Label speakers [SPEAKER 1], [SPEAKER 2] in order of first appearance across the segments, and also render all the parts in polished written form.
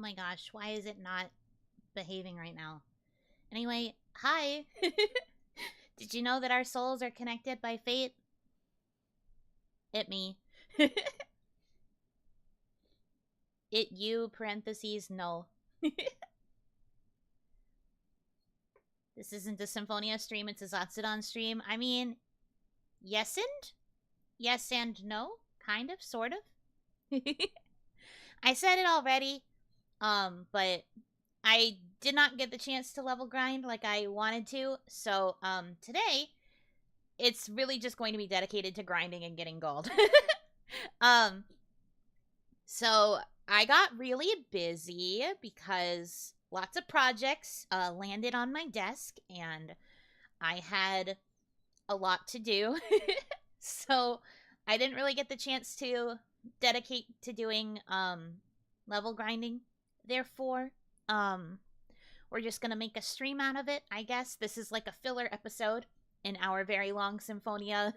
[SPEAKER 1] Oh my gosh, why is it not behaving right now? Anyway, hi! Did you know that our souls are connected by fate? It me. It you, parentheses, no. This isn't a Symphonia stream, it's a Zatsudan stream. I mean, yes and no. Kind of, sort of. I said it already, but I did not get the chance to level grind like I wanted to, so, today, it's really just going to be dedicated to grinding and getting gold. So, I got really busy because lots of projects landed on my desk, and I had a lot to do. So, I didn't really get the chance to dedicate to doing level grinding. Therefore, we're just gonna make a stream out of it, I guess. This is like a filler episode in our very long Symphonia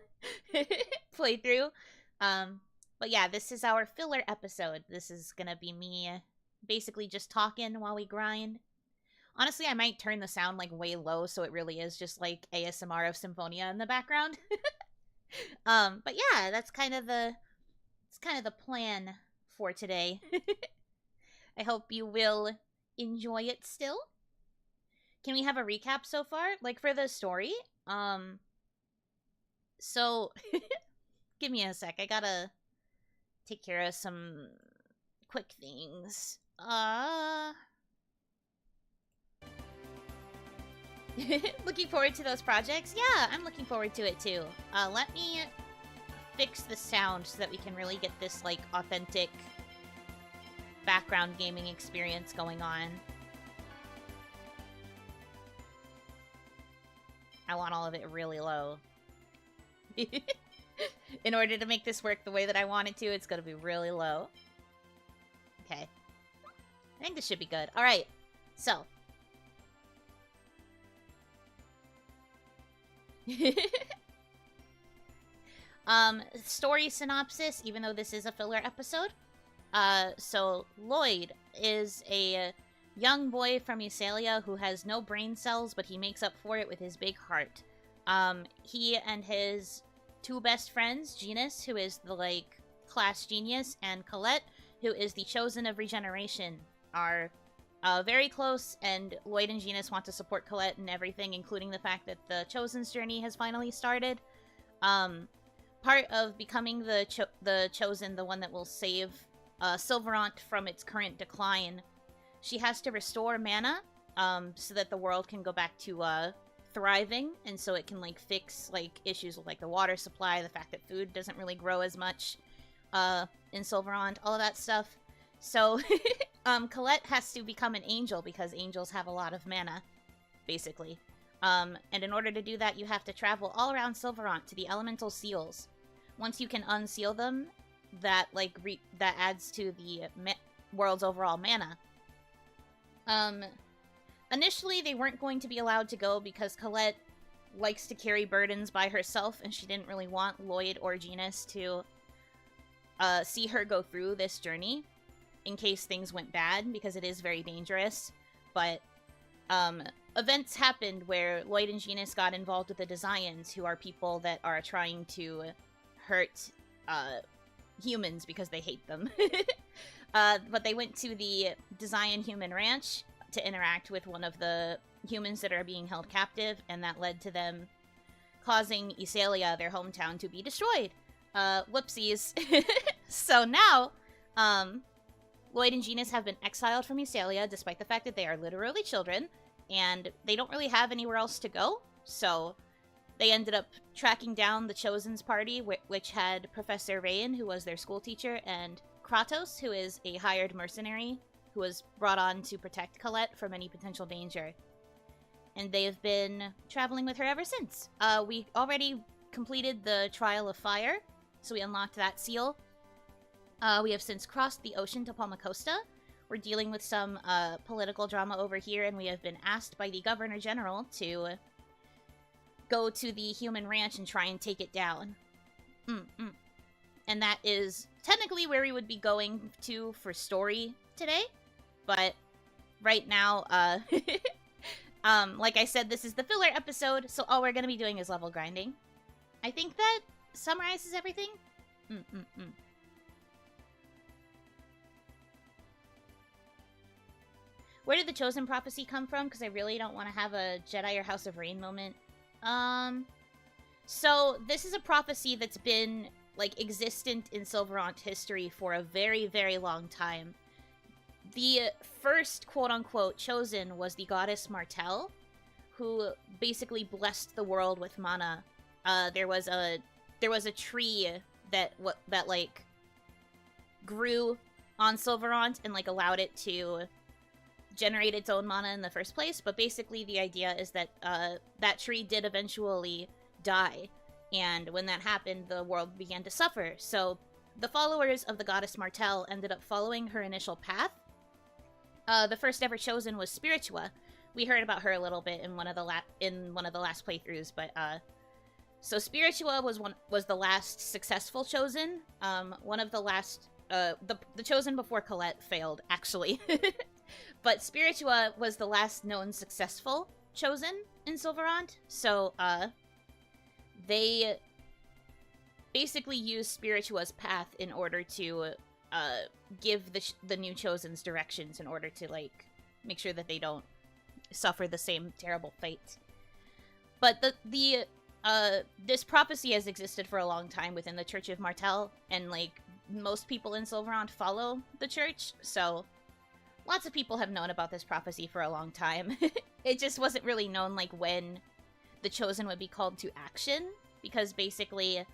[SPEAKER 1] playthrough. But yeah, this is our filler episode. This is gonna be me basically just talking while we grind. Honestly, I might turn the sound like way low so it really is just like ASMR of Symphonia in the background. But yeah, that's kind of the plan for today. I hope you will enjoy it still. Can we have a recap so far? Like for the story? So give me a sec. I gotta take care of some quick things. Looking forward to those projects? Yeah, I'm looking forward to it too. Let me fix the sound so that we can really get this, like, authentic background gaming experience going on. I want all of it really low. In order to make this work the way that I want it to, it's gonna be really low. Okay. I think this should be good. Alright, so. Story synopsis, even though this is a filler episode. So Lloyd is a young boy from Isalia who has no brain cells, but he makes up for it with his big heart. He and his two best friends, Genis, who is the, like, class genius, and Colette, who is the chosen of regeneration, are very close, and Lloyd and Genis want to support Colette in everything, including the fact that the Chosen's journey has finally started. Part of becoming the Chosen, the one that will save Sylvarant from its current decline, she has to restore mana, so that the world can go back to thriving, and so it can, like, fix, like, issues with, like, the water supply, the fact that food doesn't really grow as much in Sylvarant, all of that stuff. So, Colette has to become an angel because angels have a lot of mana, basically. And in order to do that, you have to travel all around Sylvarant to the elemental seals. Once you can unseal them, that, like, that adds to the world's overall mana. Initially, they weren't going to be allowed to go because Colette likes to carry burdens by herself, and she didn't really want Lloyd or Genis to see her go through this journey in case things went bad, because it is very dangerous. But events happened where Lloyd and Genis got involved with the Desians, who are people that are trying to hurt humans because they hate them. But they went to the Desian human ranch to interact with one of the humans that are being held captive, and that led to them causing Isalia, their hometown, to be destroyed. Whoopsies. So now, Lloyd and Genis have been exiled from Isalia, despite the fact that they are literally children, and they don't really have anywhere else to go, so they ended up tracking down the Chosen's party, which had Professor Rain, who was their school teacher, and Kratos, who is a hired mercenary, who was brought on to protect Colette from any potential danger. And they have been traveling with her ever since. We already completed the Trial of Fire, so we unlocked that seal. We have since crossed the ocean to Palmacosta. We're dealing with some political drama over here, and we have been asked by the Governor General to go to the human ranch and try and take it down. And that is technically where we would be going to for story today. But right now, like I said, this is the filler episode, so all we're gonna be doing is level grinding. I think that summarizes everything. Where did the Chosen Prophecy come from? Because I really don't want to have a Jedi or House of Rain moment. So this is a prophecy that's been, like, existent in Silverant history for a very, very long time. The first quote-unquote Chosen was the goddess Martel, who basically blessed the world with mana. There was a tree that like grew on Silverant and like allowed it to generate its own mana in the first place, but basically the idea is that that tree did eventually die, and when that happened, the world began to suffer. So the followers of the goddess Martel ended up following her initial path. The first ever Chosen was Spiritua. We heard about her a little bit in one of the last playthroughs, but so Spiritua was the last successful Chosen. One of the last the Chosen before Colette failed, actually. But Spiritua was the last known successful Chosen in Silverant, so they basically used Spiritua's path in order to give the new Chosens directions in order to, like, make sure that they don't suffer the same terrible fate. But this prophecy has existed for a long time within the Church of Martel, and, like, most people in Silverant follow the church, so lots of people have known about this prophecy for a long time. It just wasn't really known, like, when the Chosen would be called to action, because basically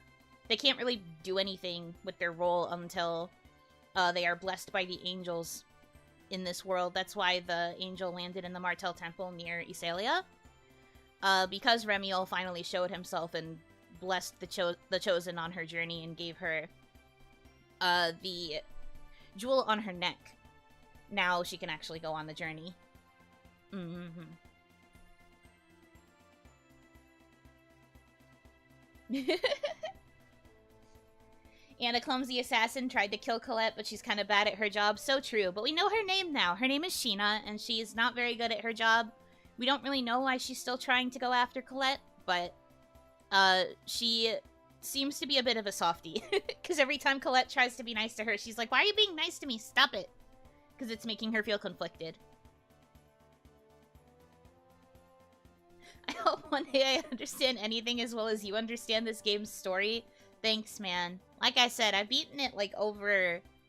[SPEAKER 1] they can't really do anything with their role until they are blessed by the angels in this world. That's why the angel landed in the Martel Temple near Isla. Because Remiel finally showed himself and blessed the Chosen on her journey and gave her the jewel on her neck. Now she can actually go on the journey. And a clumsy assassin tried to kill Colette, but she's kind of bad at her job. So true. But we know her name now. Her name is Sheena, and she is not very good at her job. We don't really know why she's still trying to go after Colette, but she seems to be a bit of a softie. Because every time Colette tries to be nice to her, she's like, "Why are you being nice to me? Stop it." Because it's making her feel conflicted. I hope one day I understand anything as well as you understand this game's story. Thanks, man. Like I said, I've beaten it, like,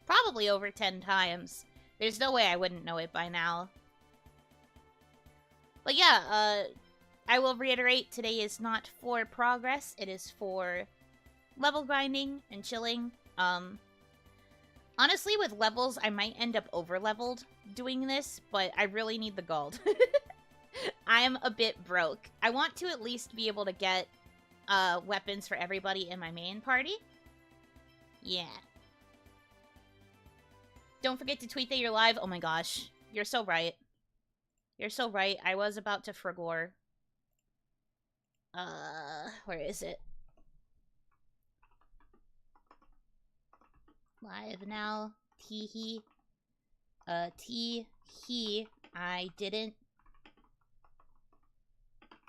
[SPEAKER 1] probably over 10 times. There's no way I wouldn't know it by now. But yeah, I will reiterate, today is not for progress. It is for level grinding and chilling. Honestly, with levels, I might end up over-leveled doing this, but I really need the gold. I am a bit broke. I want to at least be able to get weapons for everybody in my main party. Yeah. Don't forget to tweet that you're live. Oh my gosh. You're so right. You're so right. I was about to frigor. Where is it? Live now. Tee-hee. Tee-hee. I didn't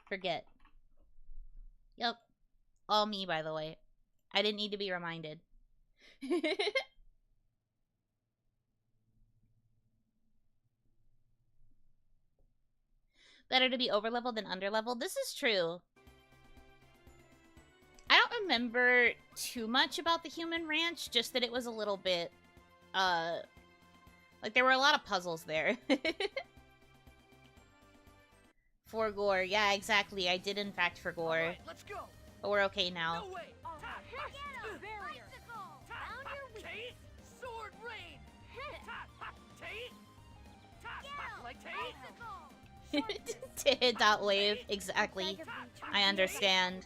[SPEAKER 1] forget. Yep. All me, by the way. I didn't need to be reminded. Better to be overleveled than underleveled. This is true. I don't remember too much about the Human Ranch, just that it was a little bit, like, there were a lot of puzzles there. Forgore. Yeah, exactly. I did, in fact, forgore.
[SPEAKER 2] Right, let's go.
[SPEAKER 1] But we're okay now.
[SPEAKER 2] No way. Sword rain.
[SPEAKER 1] Wave. Exactly. I understand.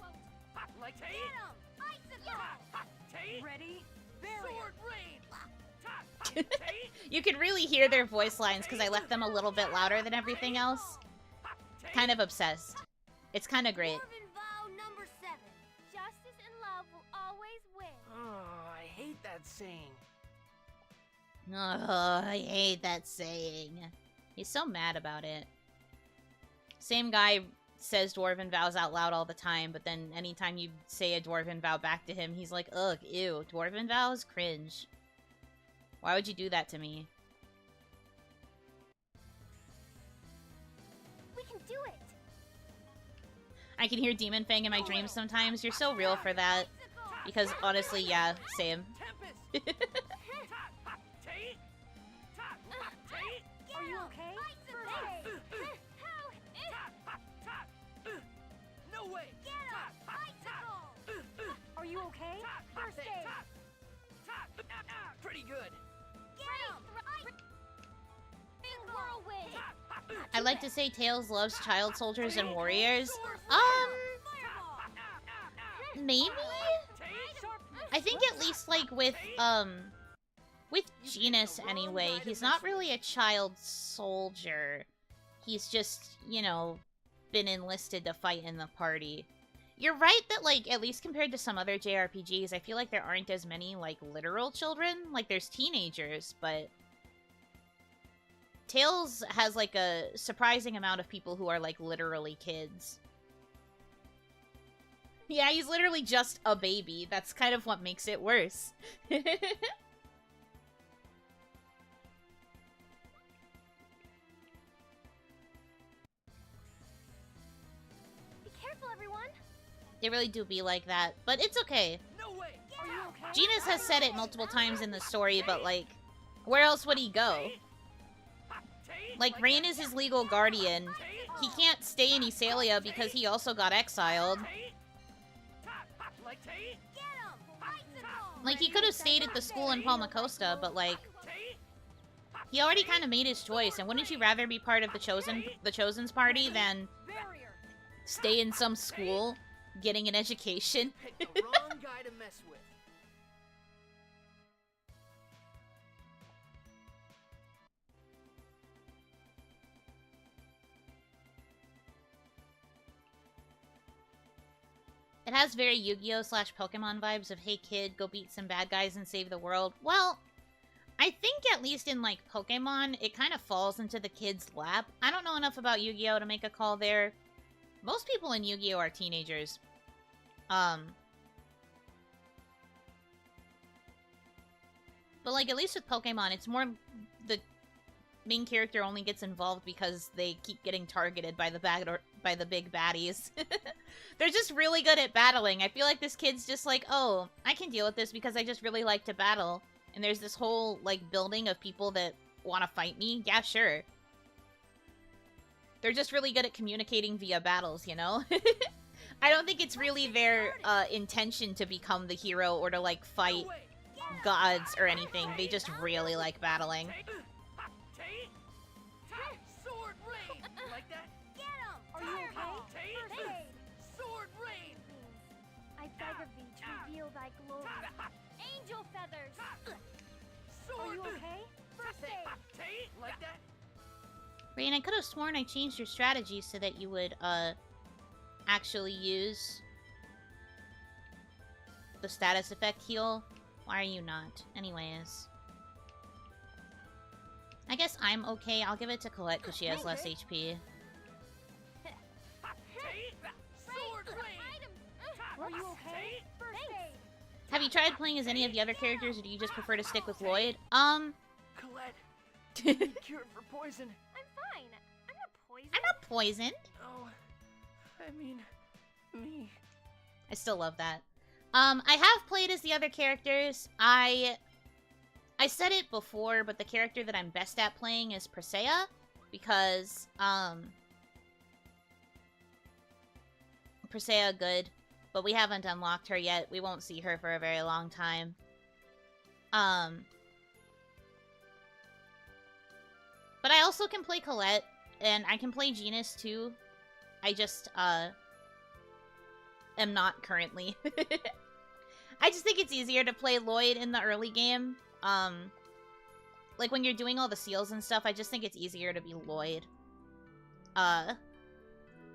[SPEAKER 2] Ready?
[SPEAKER 1] You can really hear their voice lines because I left them a little bit louder than everything else. Kind of obsessed. It's kind of great.
[SPEAKER 3] Number 7. Justice and love will always win.
[SPEAKER 2] Oh, I hate that saying.
[SPEAKER 1] I hate that saying. He's so mad about it. Same guy says dwarven vows out loud all the time, but then anytime you say a dwarven vow back to him, he's like, ugh, ew, dwarven vows? Cringe. Why would you do that to me?
[SPEAKER 2] We can do it.
[SPEAKER 1] I can hear Demon Fang in my dreams sometimes. You're so real for that. Because honestly, yeah, same.
[SPEAKER 2] Are you okay? No way. Get up. Bicycle. Are you okay? First aid. Pretty good. Get him. Whirlwind.
[SPEAKER 1] I like to say Tails loves child soldiers and warriors. Maybe? I think at least, like, with Genis, anyway, he's not really a child soldier. He's just, you know, been enlisted to fight in the party. You're right that, like, at least compared to some other JRPGs, I feel like there aren't as many, like, literal children. Like, there's teenagers, but Tails has, like, a surprising amount of people who are, like, literally kids. Yeah, he's literally just a baby. That's kind of what makes it worse.
[SPEAKER 2] Be careful, everyone.
[SPEAKER 1] They really do be like that, but it's okay.
[SPEAKER 2] No way. Are you okay?
[SPEAKER 1] Genis has said it multiple times in the story, but, like, where else would he go? Like, Rain is his legal guardian. He can't stay in Isalia because he also got exiled. Like, he could have stayed at the school in Palmacosta, but, like, he already kind of made his choice, and wouldn't you rather be part of the Chosen's party than stay in some school getting an education?
[SPEAKER 3] Picked the wrong guy to mess with.
[SPEAKER 1] It has very Yu-Gi-Oh! / Pokemon vibes of, hey kid, go beat some bad guys and save the world. Well, I think at least in, like, Pokemon, it kind of falls into the kid's lap. I don't know enough about Yu-Gi-Oh! To make a call there. Most people in Yu-Gi-Oh! Are teenagers. But, like, at least with Pokemon, it's more the main character only gets involved because they keep getting targeted by the big baddies. They're just really good at battling. I feel like this kid's just like, oh, I can deal with this because I just really like to battle. And there's this whole, like, building of people that want to fight me. Yeah, sure. They're just really good at communicating via battles, you know? I don't think it's really their intention to become the hero or to, like, fight gods or anything. They just really like battling.
[SPEAKER 3] Sword rain. Like that?
[SPEAKER 2] Get him. Are you okay? First aid.
[SPEAKER 3] Sword rain.
[SPEAKER 2] I beg of thee to reveal thy glory. Angel feathers. Are you okay? First aid.
[SPEAKER 3] Like that?
[SPEAKER 1] Rain, I could have sworn I changed your strategy so that you would, actually use the status effect heal. Why are you not? Anyways. I guess I'm okay. I'll give it to Colette because she has less HP.
[SPEAKER 3] Sword rain.
[SPEAKER 2] Are you okay? First aid.
[SPEAKER 1] Have you tried playing as any of the other characters, or do you just prefer to stick with Lloyd?
[SPEAKER 3] Colette, you need cured for poison.
[SPEAKER 2] I'm fine. I'm not poisoned.
[SPEAKER 1] I'm not poisoned.
[SPEAKER 3] Oh, I mean, me.
[SPEAKER 1] I still love that. I have played as the other characters. I said it before, but the character that I'm best at playing is Presea, because, Presea good, but we haven't unlocked her yet. We won't see her for a very long time. But I also can play Colette, and I can play Genis too. I just, am not currently. I just think it's easier to play Lloyd in the early game. Like when you're doing all the seals and stuff, I just think it's easier to be Lloyd.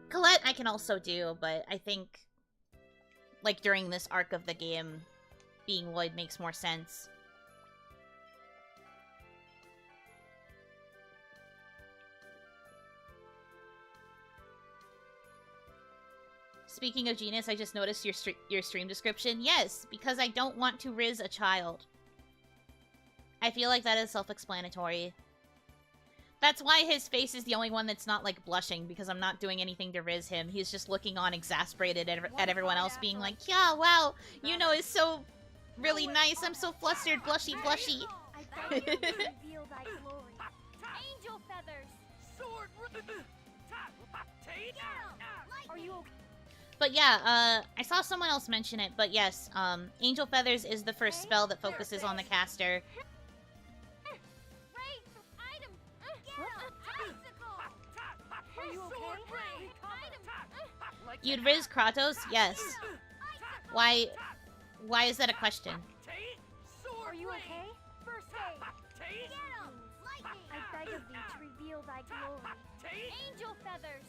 [SPEAKER 1] Colette I can also do, but I think, like, during this arc of the game, being Lloyd makes more sense. Speaking of Genis, I just noticed your stream description. Yes, because I don't want to RIZZ a child. I feel like that is self-explanatory. That's why his face is the only one that's not, like, blushing, because I'm not doing anything to RIZZ him. He's just looking on exasperated at everyone else being like, yeah, wow, Yuno is so really nice. I'm so flustered, blushy, blushy.
[SPEAKER 2] I beg you to reveal thy glory. Angel feathers!
[SPEAKER 3] Sword!
[SPEAKER 2] Are you okay?
[SPEAKER 1] But yeah, I saw someone else mention it, but yes, Angel Feathers is the first spell that focuses on the caster.
[SPEAKER 2] Raid item! Icicle! Are you okay? Raid item!
[SPEAKER 1] You'd RIZZ Kratos? Yes. Why is that a question?
[SPEAKER 2] Are you okay? First aid! Get him! Lightning! I beg of thee to reveal thy glory. Angel feathers!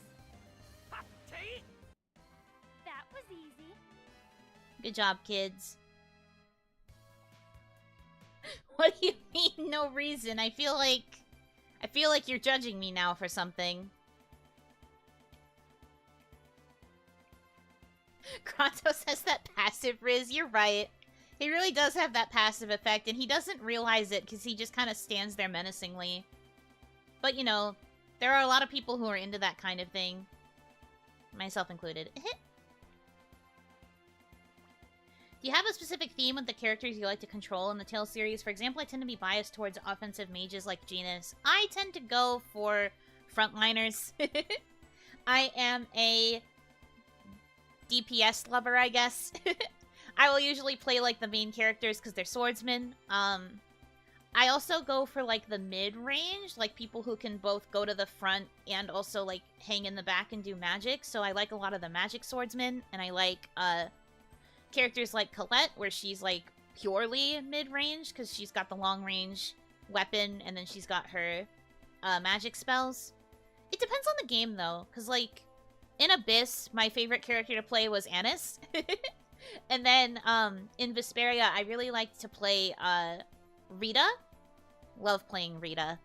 [SPEAKER 2] That was easy.
[SPEAKER 1] Good job, kids. What do you mean, no reason? I feel like you're judging me now for something. Kratos has that passive RIZZ, you're right. He really does have that passive effect, and he doesn't realize it because he just kind of stands there menacingly. But, you know, there are a lot of people who are into that kind of thing. Myself included. Do you have a specific theme with the characters you like to control in the Tales series? For example, I tend to be biased towards offensive mages like Genis. I tend to go for frontliners. I am a DPS lover, I guess. I will usually play, like, the main characters because they're swordsmen. I also go for, like, the mid-range, like, people who can both go to the front and also, like, hang in the back and do magic. So I like a lot of the magic swordsmen, and I like, characters like Colette, where she's, like, purely mid-range, because she's got the long-range weapon, and then she's got her, magic spells. It depends on the game, though, because, like, in Abyss, my favorite character to play was Anis. And then, in Vesperia, I really liked to play, Rita. Love playing Rita.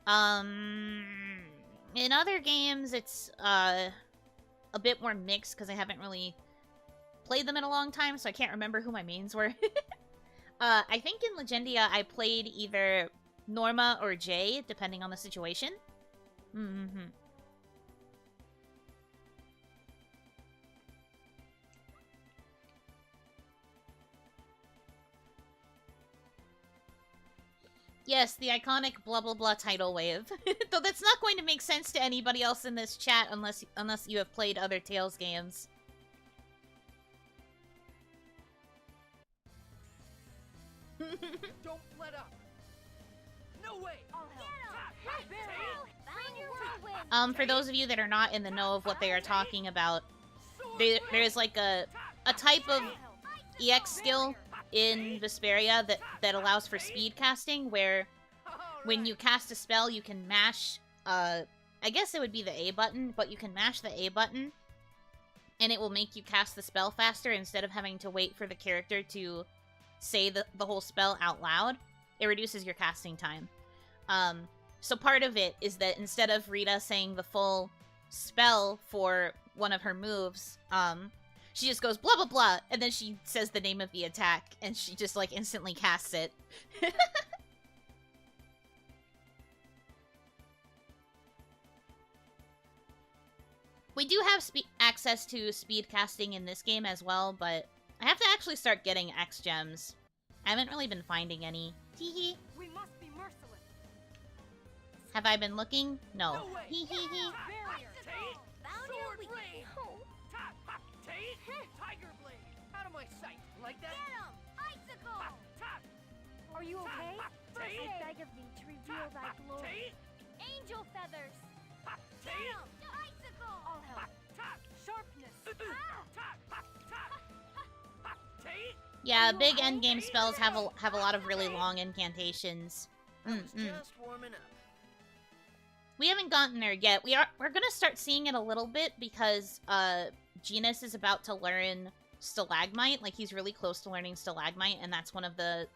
[SPEAKER 1] In other games, it's, a bit more mixed, because I haven't really played them in a long time, so I can't remember who my mains were. I think in Legendia, I played either Norma or Jay, depending on the situation. Yes, the iconic blah blah blah tidal wave. Though that's not going to make sense to anybody else in this chat unless you have played other Tales games.
[SPEAKER 3] Don't let up. No way.
[SPEAKER 1] For those of you that are not in the know of what they are talking about, there's like a type of EX skill in Vesperia that allows for speed casting, where when you cast a spell, you can mash, I guess it would be the A button, but you can mash the A button, and it will make you cast the spell faster instead of having to wait for the character to say the whole spell out loud. It reduces your casting time. So part of it is that instead of Rita saying the full spell for one of her moves, she just goes blah blah blah, and then she says the name of the attack, and she just, like, instantly casts it. We do have access to speed casting in this game as well, but I have to actually start getting X gems. I haven't really been finding any. Hee
[SPEAKER 2] We must be merciless.
[SPEAKER 1] Have I been looking? No.
[SPEAKER 3] No way.
[SPEAKER 1] Hee hee hee.
[SPEAKER 2] Found your weakness.
[SPEAKER 3] Tiger blade. Out of my sight. Like that.
[SPEAKER 2] Get him! Icicle! Are you okay? First I beg of thee to reveal thy glory. Angel feathers! Get him! Icicle! I'll help. Sharpness!
[SPEAKER 1] Yeah, big endgame spells have a lot of really long incantations.
[SPEAKER 3] I was just warming up.
[SPEAKER 1] We haven't gotten there yet. We're gonna start seeing it a little bit because Genis is about to learn Stalagmite. Like, he's really close to learning Stalagmite, and that's one of the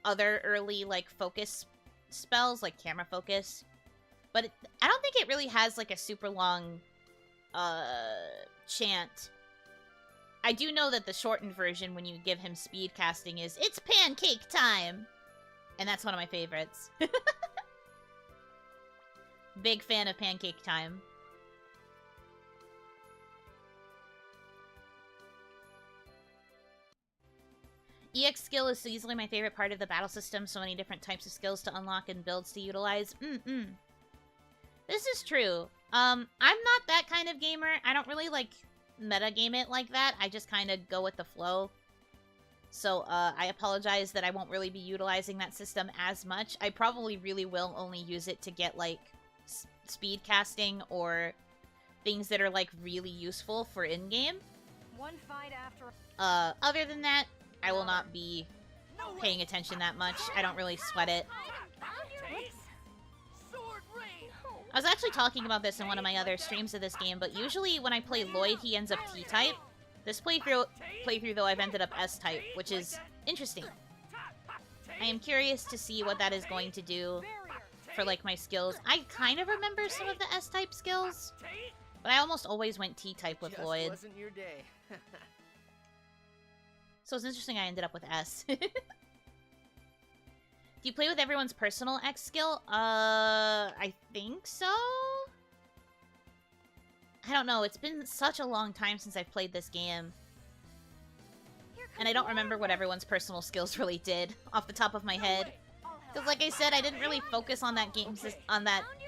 [SPEAKER 1] other early, like, focus spells, like camera focus. But I don't think it really has, like, a super long chant. I do know that the shortened version, when you give him speed casting, is "It's pancake time!" And that's one of my favorites. Big fan of pancake time. EX skill is easily my favorite part of the battle system. So many different types of skills to unlock and builds to utilize. This is true. I'm not that kind of gamer. I don't really, like, metagame it like that. I just kind of go with the flow. So, I apologize that I won't really be utilizing that system as much. I probably really will only use it to get, like, speed casting or things that are, like, really useful for in-game.
[SPEAKER 2] One fight after...
[SPEAKER 1] Other than that, I will not be paying attention that much. I don't really sweat it. I was actually talking about this in one of my other streams of this game, but usually when I play Lloyd, he ends up T-type. This playthrough, though, I've ended up S-type, which is interesting. I am curious to see what that is going to do for, like, my skills. I kind of remember some of the S-type skills, but I almost always went T-type with Lloyd.
[SPEAKER 3] Wasn't your day.
[SPEAKER 1] So it's interesting I ended up with S. Do you play with everyone's personal X skill? I think so? I don't know, it's been such a long time since I've played this game. And I don't remember what everyone's personal skills really did, off the top of my head. Because like I said, I didn't really focus on that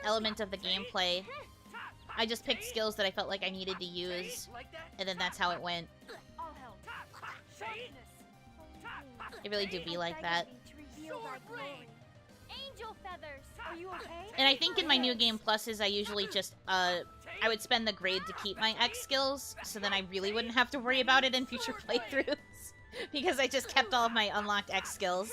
[SPEAKER 1] element of the gameplay. I just picked skills that I felt like I needed to use, and then that's how it went. It really do be like that. And I think in my New Game Pluses, I usually just, I would spend the grade to keep my X skills, so then I really wouldn't have to worry about it in future playthroughs. Because I just kept all of my unlocked X skills.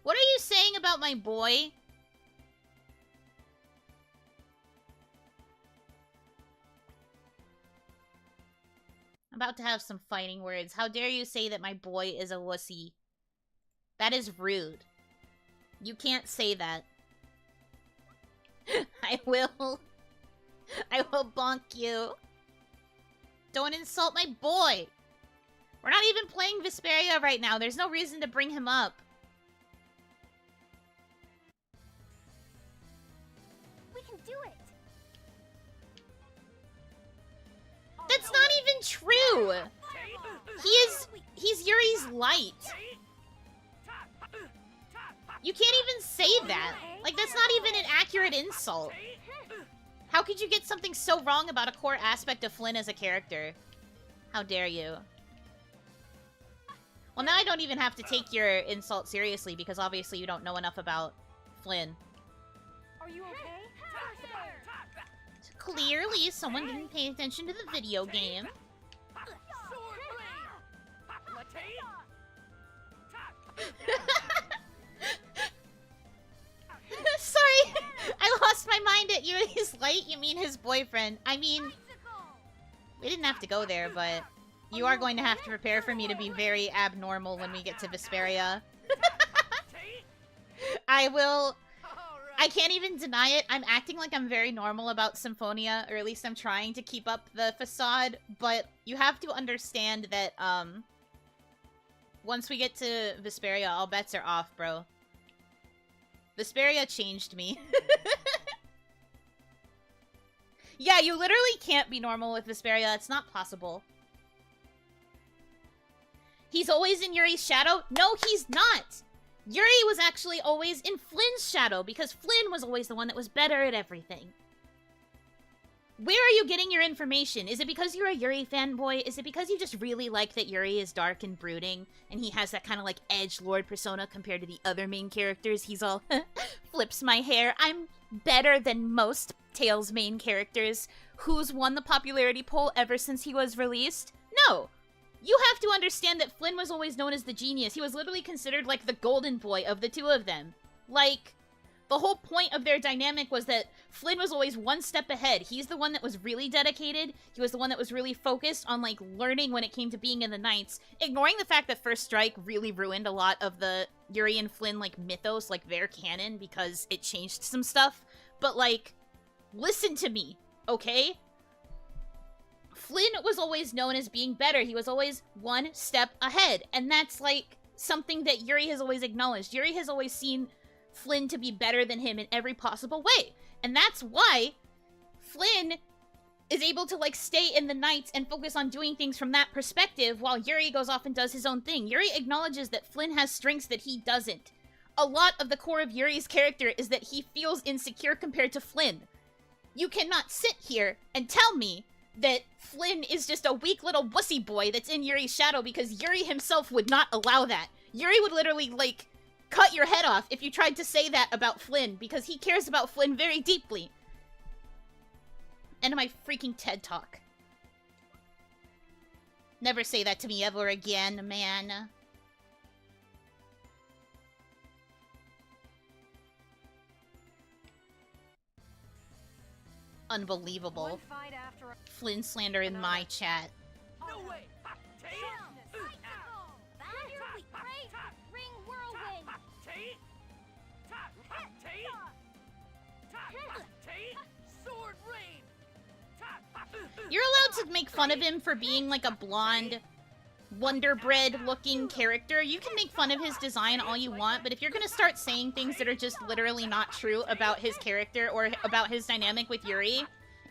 [SPEAKER 1] What are you saying about my boy? I'm about to have some fighting words. How dare you say that my boy is a wussy? That is rude. You can't say that. I will bonk you. Don't insult my boy. We're not even playing Vesperia right now. There's no reason to bring him up.
[SPEAKER 2] Do it.
[SPEAKER 1] That's not even true. He's Yuri's light. You can't even say that. Like, that's not even an accurate insult. How could you get something so wrong about a core aspect of Flynn as a character? How dare you? Well, now I don't even have to take your insult seriously because obviously you don't know enough about Flynn.
[SPEAKER 2] Are you okay?
[SPEAKER 1] Clearly, someone didn't pay attention to the video game. Sorry, I lost my mind at Yuri's light. You mean his boyfriend? I mean, we didn't have to go there, but you are going to have to prepare for me to be very abnormal when we get to Vesperia. I can't even deny it. I'm acting like I'm very normal about Symphonia, or at least I'm trying to keep up the facade, but you have to understand that, once we get to Vesperia, all bets are off, bro. Vesperia changed me. Yeah, you literally can't be normal with Vesperia. It's not possible. He's always in Yuri's shadow? No, he's not! Yuri was actually always in Flynn's shadow, because Flynn was always the one that was better at everything. Where are you getting your information? Is it because you're a Yuri fanboy? Is it because you just really like that Yuri is dark and brooding, and he has that kind of, like, edgelord persona compared to the other main characters? He's all, flips my hair. I'm better than most Tales main characters. Who's won the popularity poll ever since he was released? No! You have to understand that Flynn was always known as the genius. He was literally considered, like, the golden boy of the two of them. Like, The whole point of their dynamic was that Flynn was always one step ahead. He's the one that was really dedicated. He was the one that was really focused on, like, learning when it came to being in the Knights. Ignoring the fact that First Strike really ruined a lot of the Yuri and Flynn, like, mythos, like, their canon, because it changed some stuff. But, like, listen to me, okay? Flynn was always known as being better. He was always one step ahead. And that's, like, something that Yuri has always acknowledged. Yuri has always seen Flynn to be better than him in every possible way. And that's why Flynn is able to, like, stay in the Knights and focus on doing things from that perspective while Yuri goes off and does his own thing. Yuri acknowledges that Flynn has strengths that he doesn't. A lot of the core of Yuri's character is that he feels insecure compared to Flynn. You cannot sit here and tell me that Flynn is just a weak little wussy boy that's in Yuri's shadow, because Yuri himself would not allow that. Yuri would literally, like, cut your head off if you tried to say that about Flynn, because he cares about Flynn very deeply. End of my freaking TED Talk. Never say that to me ever again, man. Unbelievable. Flynn slander in my chat.
[SPEAKER 3] No way! Sword rain!
[SPEAKER 1] You're allowed to make fun of him for being like a blonde, Wonder Bread looking character. You can make fun of his design all you want, but if you're gonna start saying things that are just literally not true about his character or about his dynamic with Yuri,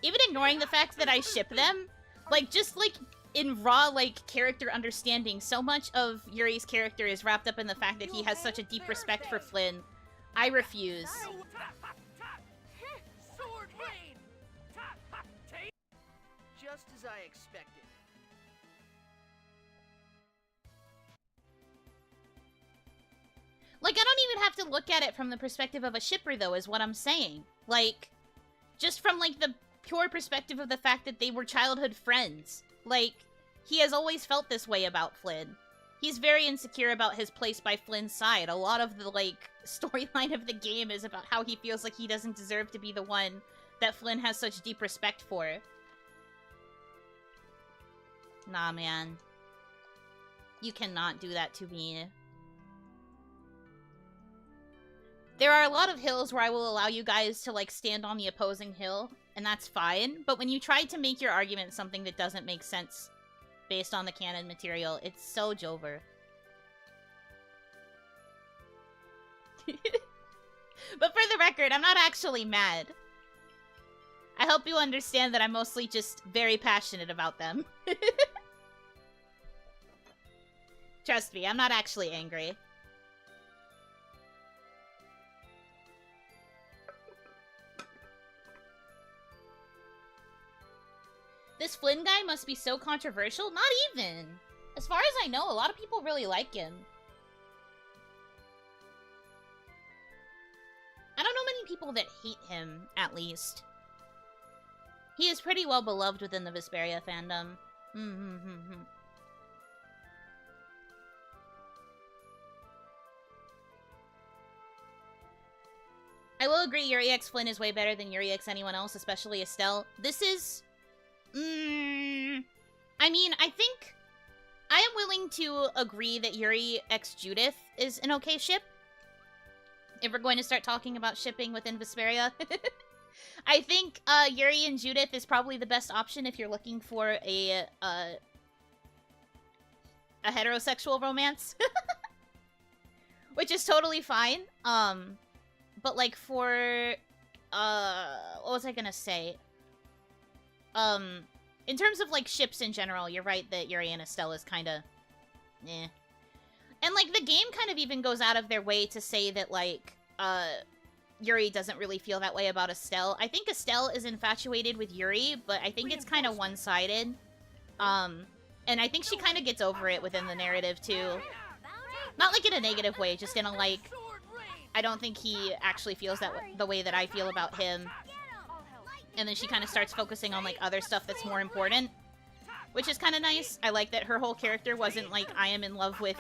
[SPEAKER 1] even ignoring the fact that I ship them, like, just, like, in raw, like, character understanding, so much of Yuri's character is wrapped up in the fact that he has such a deep respect for Flynn. I refuse.
[SPEAKER 3] Sword rain! Just as I expected.
[SPEAKER 1] Like, I don't even have to look at it from the perspective of a shipper, though, is what I'm saying. Like, just from, like, the pure perspective of the fact that they were childhood friends. Like, he has always felt this way about Flynn. He's very insecure about his place by Flynn's side. A lot of the, like, storyline of the game is about how he feels like he doesn't deserve to be the one that Flynn has such deep respect for. Nah, man. You cannot do that to me. There are a lot of hills where I will allow you guys to, like, stand on the opposing hill, and that's fine, but when you try to make your argument something that doesn't make sense based on the canon material, it's so Jover. But for the record, I'm not actually mad. I hope you understand that I'm mostly just very passionate about them. Trust me, I'm not actually angry. This Flynn guy must be so controversial? Not even! As far as I know, a lot of people really like him. I don't know many people that hate him, at least. He is pretty well beloved within the Vesperia fandom. I will agree Yuri X Flynn is way better than Yuri X anyone else, especially Estelle. This is... I mean, I think I am willing to agree that Yuri x Judith is an okay ship. If we're going to start talking about shipping within Vesperia. I think Yuri and Judith is probably the best option if you're looking for a heterosexual romance. Which is totally fine. But like for what was I gonna say? In terms of, like, ships in general, you're right that Yuri and Estelle is kinda... eh. And, like, the game kind of even goes out of their way to say that, like, Yuri doesn't really feel that way about Estelle. I think Estelle is infatuated with Yuri, but I think it's kind of one-sided. And I think she kind of gets over it within the narrative, too. Not, like, in a negative way, just in a, like... I don't think he actually feels that the way that I feel about him. And then she kind of starts focusing on, like, other stuff that's more important. Which is kind of nice. I like that her whole character wasn't, like, I am in love with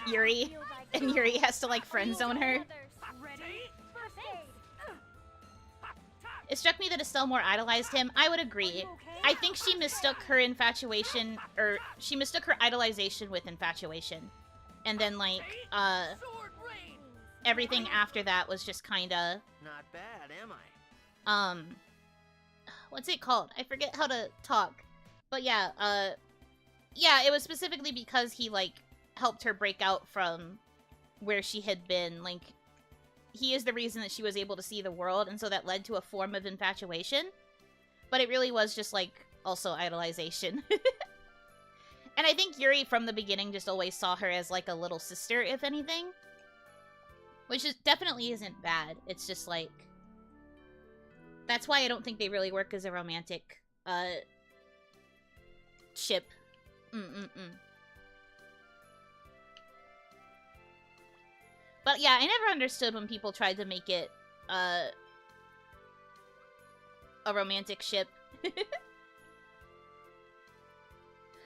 [SPEAKER 1] Yuri. And Yuri has to, like, friend zone her. It struck me that Estelle more idolized him. I would agree. I think she mistook her infatuation, or she mistook her idolization with infatuation. And then, like, everything after that was just kinda...
[SPEAKER 3] Not bad, am I?
[SPEAKER 1] What's it called? I forget how to talk. But yeah, yeah, it was specifically because he, like, helped her break out from where she had been. Like, he is the reason that she was able to see the world, and so that led to a form of infatuation. But it really was just, like, also idolization. And I think Yuri, from the beginning, just always saw her as, like, a little sister, if anything. Which is definitely isn't bad. It's just, like... That's why I don't think they really work as a romantic, ship. But yeah, I never understood when people tried to make it, a romantic ship.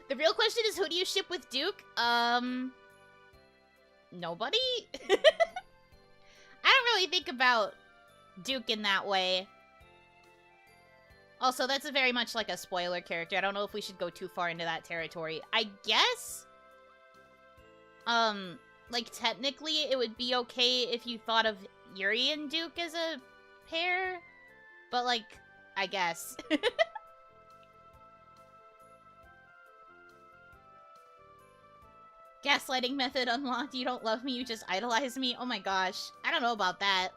[SPEAKER 1] The real question is, who do you ship with Duke? Nobody? I don't really think about Duke in that way. Also, that's very much like a spoiler character. I don't know if we should go too far into that territory. I guess, like, technically, it would be okay if you thought of Yuri and Duke as a pair. But, like, I guess. Gaslighting method unlocked. You don't love me, you just idolize me. Oh my gosh. I don't know about that.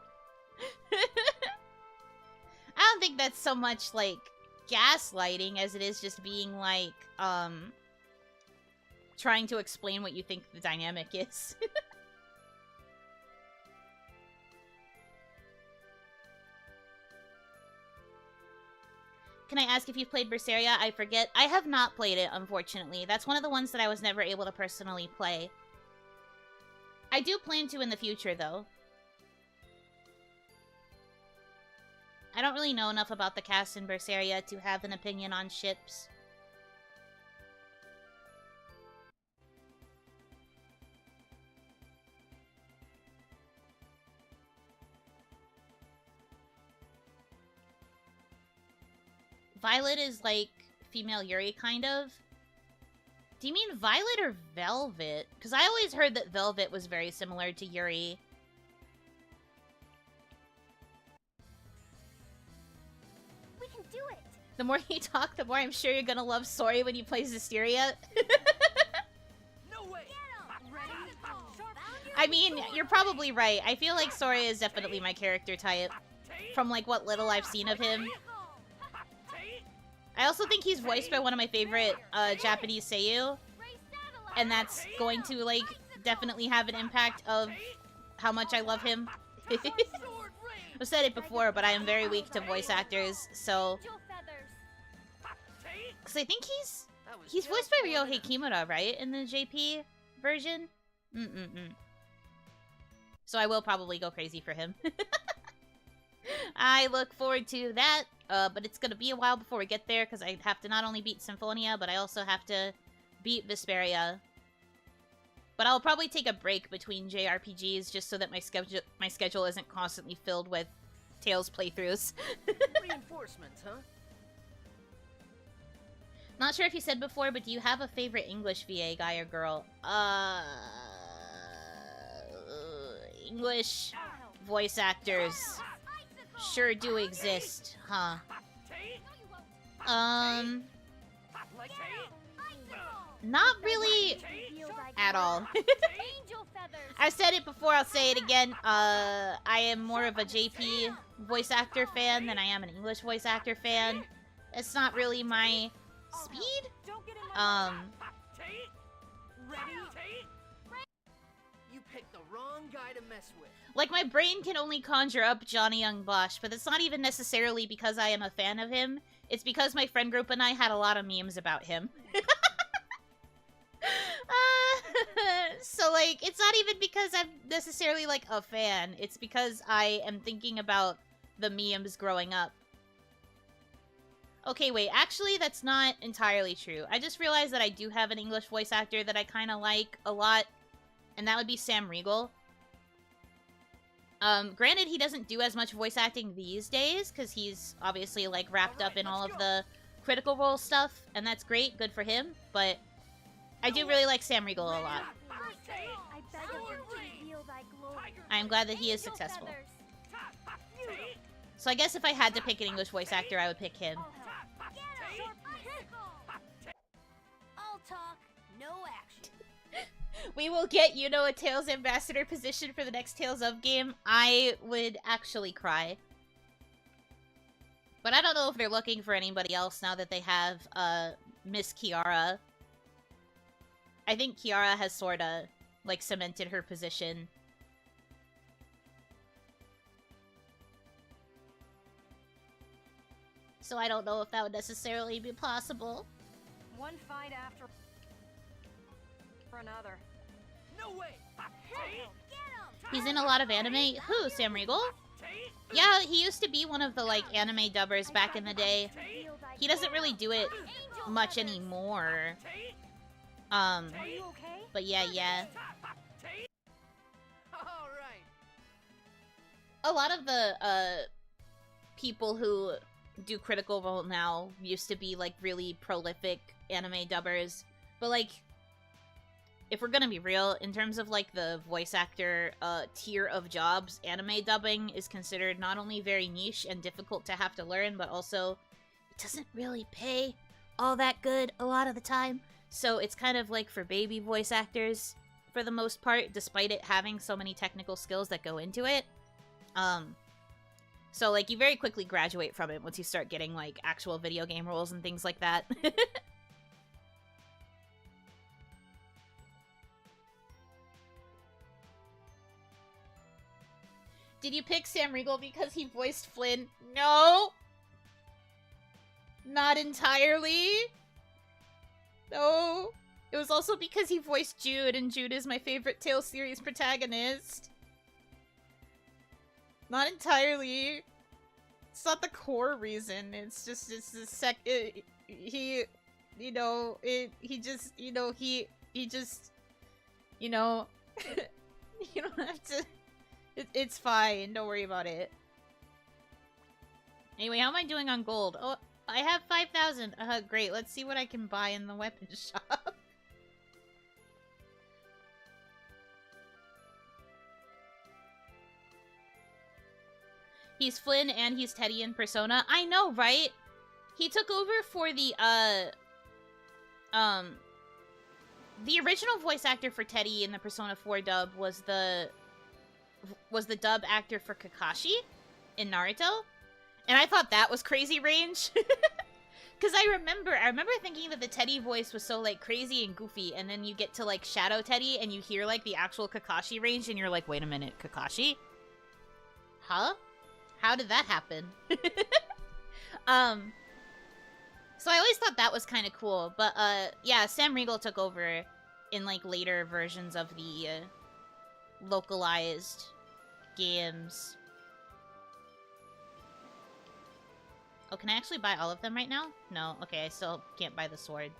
[SPEAKER 1] I don't think that's so much, like, gaslighting as it is just being, like, trying to explain what you think the dynamic is. Can I ask if you've played Berseria? I forget. I have not played it, unfortunately. That's one of the ones that I was never able to personally play. I do plan to in the future, though. I don't really know enough about the cast in Berseria to have an opinion on ships. Violet is like female Yuri, kind of. Do you mean Violet or Velvet? Because I always heard that Velvet was very similar to Yuri.
[SPEAKER 2] We can do it.
[SPEAKER 1] The more you talk, the more I'm sure you're gonna love Sori when you play Zisteria.
[SPEAKER 3] No way.
[SPEAKER 1] I mean, you're probably right. I feel like Sori is definitely my character type. From, like, what little I've seen of him. I also think he's voiced by one of my favorite Japanese seiyuu. And that's going to, like, definitely have an impact of how much I love him. I've said it before, but I am very weak to voice actors, so... Because I think he's voiced by Ryohei Kimura, right? In the JP version? So I will probably go crazy for him. I look forward to that, but it's gonna be a while before we get there, because I have to not only beat Symphonia, but I also have to beat Vesperia. But I'll probably take a break between JRPGs, just so that my schedule isn't constantly filled with Tales playthroughs.
[SPEAKER 3] Reinforcements, huh?
[SPEAKER 1] Not sure if you said before, but do you have a favorite English VA guy or girl? English voice actors sure do exist, huh? Not really at all. I've said it before, I'll say it again. I am more of a JP voice actor fan than I am an English voice actor fan. It's not really my speed.
[SPEAKER 3] You picked the wrong guy to mess with.
[SPEAKER 1] Like, my brain can only conjure up Johnny Young Bosch, but it's not even necessarily because I am a fan of him. It's because my friend group and I had a lot of memes about him. So, like, it's not even because I'm necessarily, like, a fan. It's because I am thinking about the memes growing up. Okay, wait, actually, that's not entirely true. I just realized that I do have an English voice actor that I kind of like a lot, and that would be Sam Riegel. Granted, he doesn't do as much voice acting these days, because he's obviously, like, wrapped up in all of the Critical Role stuff, and that's great, good for him, but I do really like Sam Riegel a lot.
[SPEAKER 2] I beg of you to reveal thy glory.
[SPEAKER 1] I am glad that he is
[SPEAKER 2] Angel
[SPEAKER 1] successful.
[SPEAKER 2] feathers.
[SPEAKER 1] So I guess if I had to pick an English voice actor, I would pick him.
[SPEAKER 2] All help. Get him. All talk, no action.
[SPEAKER 1] We will get Yuno a Tales Ambassador position for the next Tales of game. I would actually cry. But I don't know if they're looking for anybody else now that they have, Miss Kiara. I think Kiara has sorta, like, cemented her position. So I don't know if that would necessarily be possible.
[SPEAKER 2] One fight after another.
[SPEAKER 3] No way!
[SPEAKER 1] He's in a lot of anime. Who, Sam Riegel? Yeah, he used to be one of the, like, anime dubbers back in the day. He doesn't really do it much anymore.
[SPEAKER 2] Are you okay?
[SPEAKER 1] But yeah.
[SPEAKER 3] Alright.
[SPEAKER 1] A lot of the, people who do Critical Role now used to be, like, really prolific anime dubbers. But, like, if we're gonna be real, in terms of, like, the voice actor, tier of jobs, anime dubbing is considered not only very niche and difficult to have to learn, but also it doesn't really pay all that good a lot of the time. So it's kind of like for baby voice actors, for the most part, despite it having so many technical skills that go into it. So, like, you very quickly graduate from it once you start getting, like, actual video game roles and things like that. Did you pick Sam Riegel because he voiced Flynn? No! Not entirely. No. It was also because he voiced Jude, and Jude is my favorite Tales series protagonist. Not entirely. It's not the core reason. It's just, it's the he just, you know, you don't have to, it's fine, don't worry about it. Anyway, how am I doing on gold? Oh, I have 5,000. Great, let's see what I can buy in the weapon shop. He's Flynn and he's Teddy in Persona. I know, right? He took over for the original voice actor for Teddy in the Persona 4 dub was the dub actor for Kakashi in Naruto. And I thought that was crazy range. Cause I remember thinking that the Teddy voice was so, like, crazy and goofy, and then you get to, like, Shadow Teddy and you hear, like, the actual Kakashi range and you're like, wait a minute, Kakashi? Huh? How did that happen? So I always thought that was kind of cool. But, yeah, Sam Riegel took over in, like, later versions of the, localized games. Oh, can I actually buy all of them right now? No. Okay, I still can't buy the sword.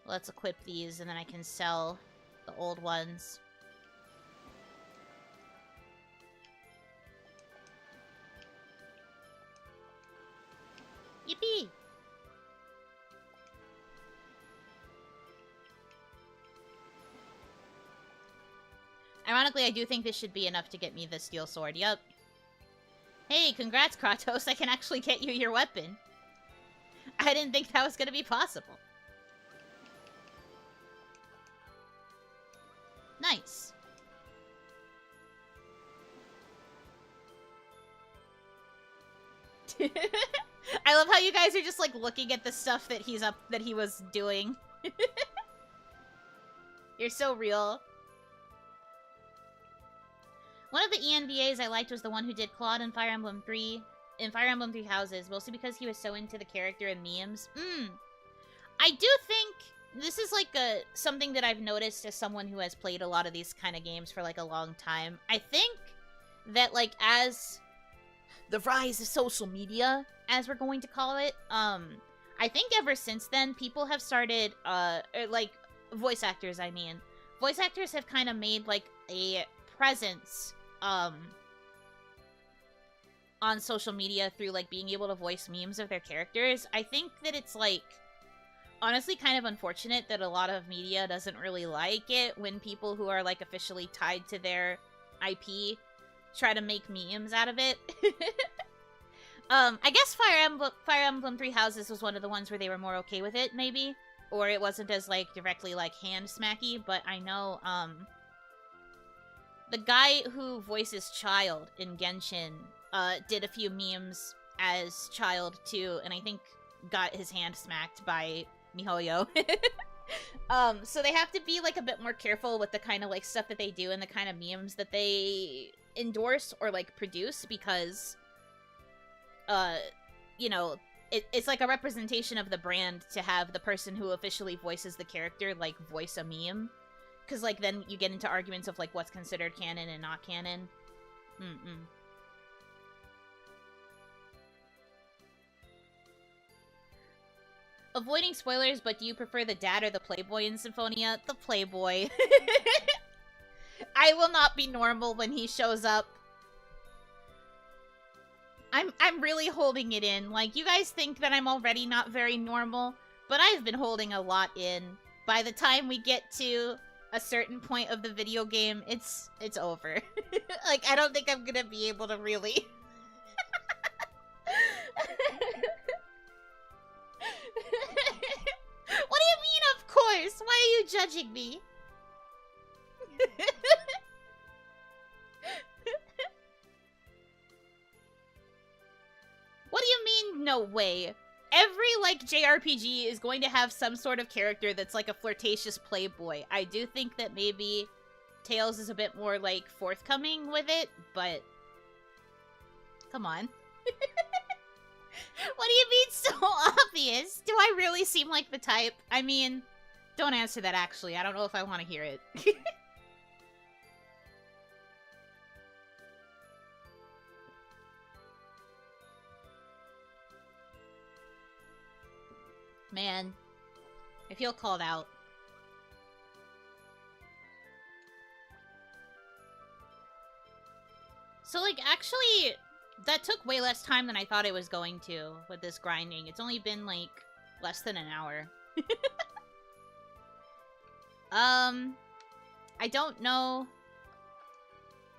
[SPEAKER 1] Let's equip these, and then I can sell the old ones. Yippee! Ironically, I do think this should be enough to get me the steel sword. Yup. Hey, congrats, Kratos. I can actually get you your weapon. I didn't think that was gonna be possible. Nice. I love how you guys are just, like, looking at the stuff that he was doing. You're so real. One of the ENVAs I liked was the one who did Claude in Fire Emblem 3 Houses, mostly because he was so into the character and memes. I do think this is, like, something that I've noticed as someone who has played a lot of these kind of games for, like, a long time. I think that, like, as the rise of social media, as we're going to call it, I think ever since then, people have started, like, voice actors, I mean. Voice actors have kind of made, like, a presence, on social media through, like, being able to voice memes of their characters. I think that it's, like, honestly kind of unfortunate that a lot of media doesn't really like it when people who are, like, officially tied to their IP try to make memes out of it. I guess Fire Emblem Three Houses was one of the ones where they were more okay with it, maybe? Or it wasn't as, like, directly, like, hand-smacky, but I know, the guy who voices Child in Genshin, did a few memes as Child, too, and I think got his hand smacked by MiHoYo. So they have to be, like, a bit more careful with the kind of, like, stuff that they do and the kind of memes that they endorse or, like, produce, because, you know, it's like a representation of the brand to have the person who officially voices the character, like, voice a meme. Because, like, then you get into arguments of, like, what's considered canon and not canon. Avoiding spoilers, but do you prefer the dad or the playboy in Symphonia? The playboy. I will not be normal when he shows up. I'm really holding it in. Like, you guys think that I'm already not very normal, but I've been holding a lot in. By the time we get to a certain point of the video game, it's over. Like, I don't think I'm gonna be able to really... What do you mean, of course? Why are you judging me? What do you mean, no way? Every, like, JRPG is going to have some sort of character that's, like, a flirtatious playboy. I do think that maybe Tales is a bit more, like, forthcoming with it, but... Come on. What do you mean so obvious? Do I really seem like the type? I mean, don't answer that, actually. I don't know if I want to hear it. Man, I feel called out. So, like, actually, that took way less time than I thought it was going to with this grinding. It's only been, like, less than an hour. I don't know.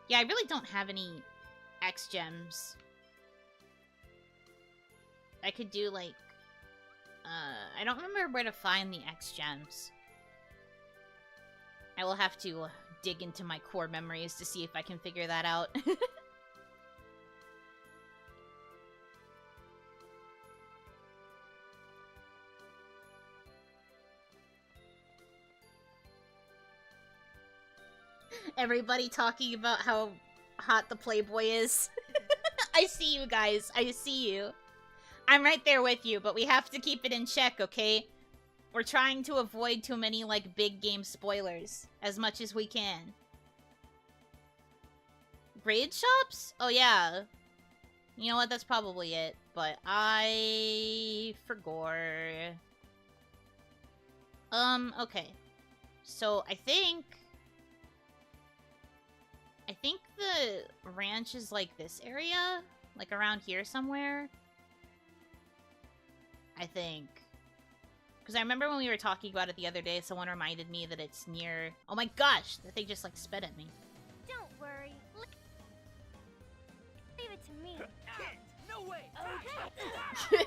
[SPEAKER 1] Yeah, I really don't have any X gems. I could do, like, I don't remember where to find the X gems. I will have to dig into my core memories to see if I can figure that out. Everybody talking about how hot the playboy is. I see you guys. I see you. I'm right there with you, but we have to keep it in check, okay? We're trying to avoid too many, like, big game spoilers as much as we can. Raid shops? Oh, yeah. You know what? That's probably it. But I forgot. Okay. So, I think the ranch is, like, this area? Like, around here somewhere? I think. Because I remember when we were talking about it the other day, someone reminded me that it's near... Oh my gosh! That thing just, like, sped at me.
[SPEAKER 2] Don't worry. Leave it to me.
[SPEAKER 3] No way!
[SPEAKER 2] Okay.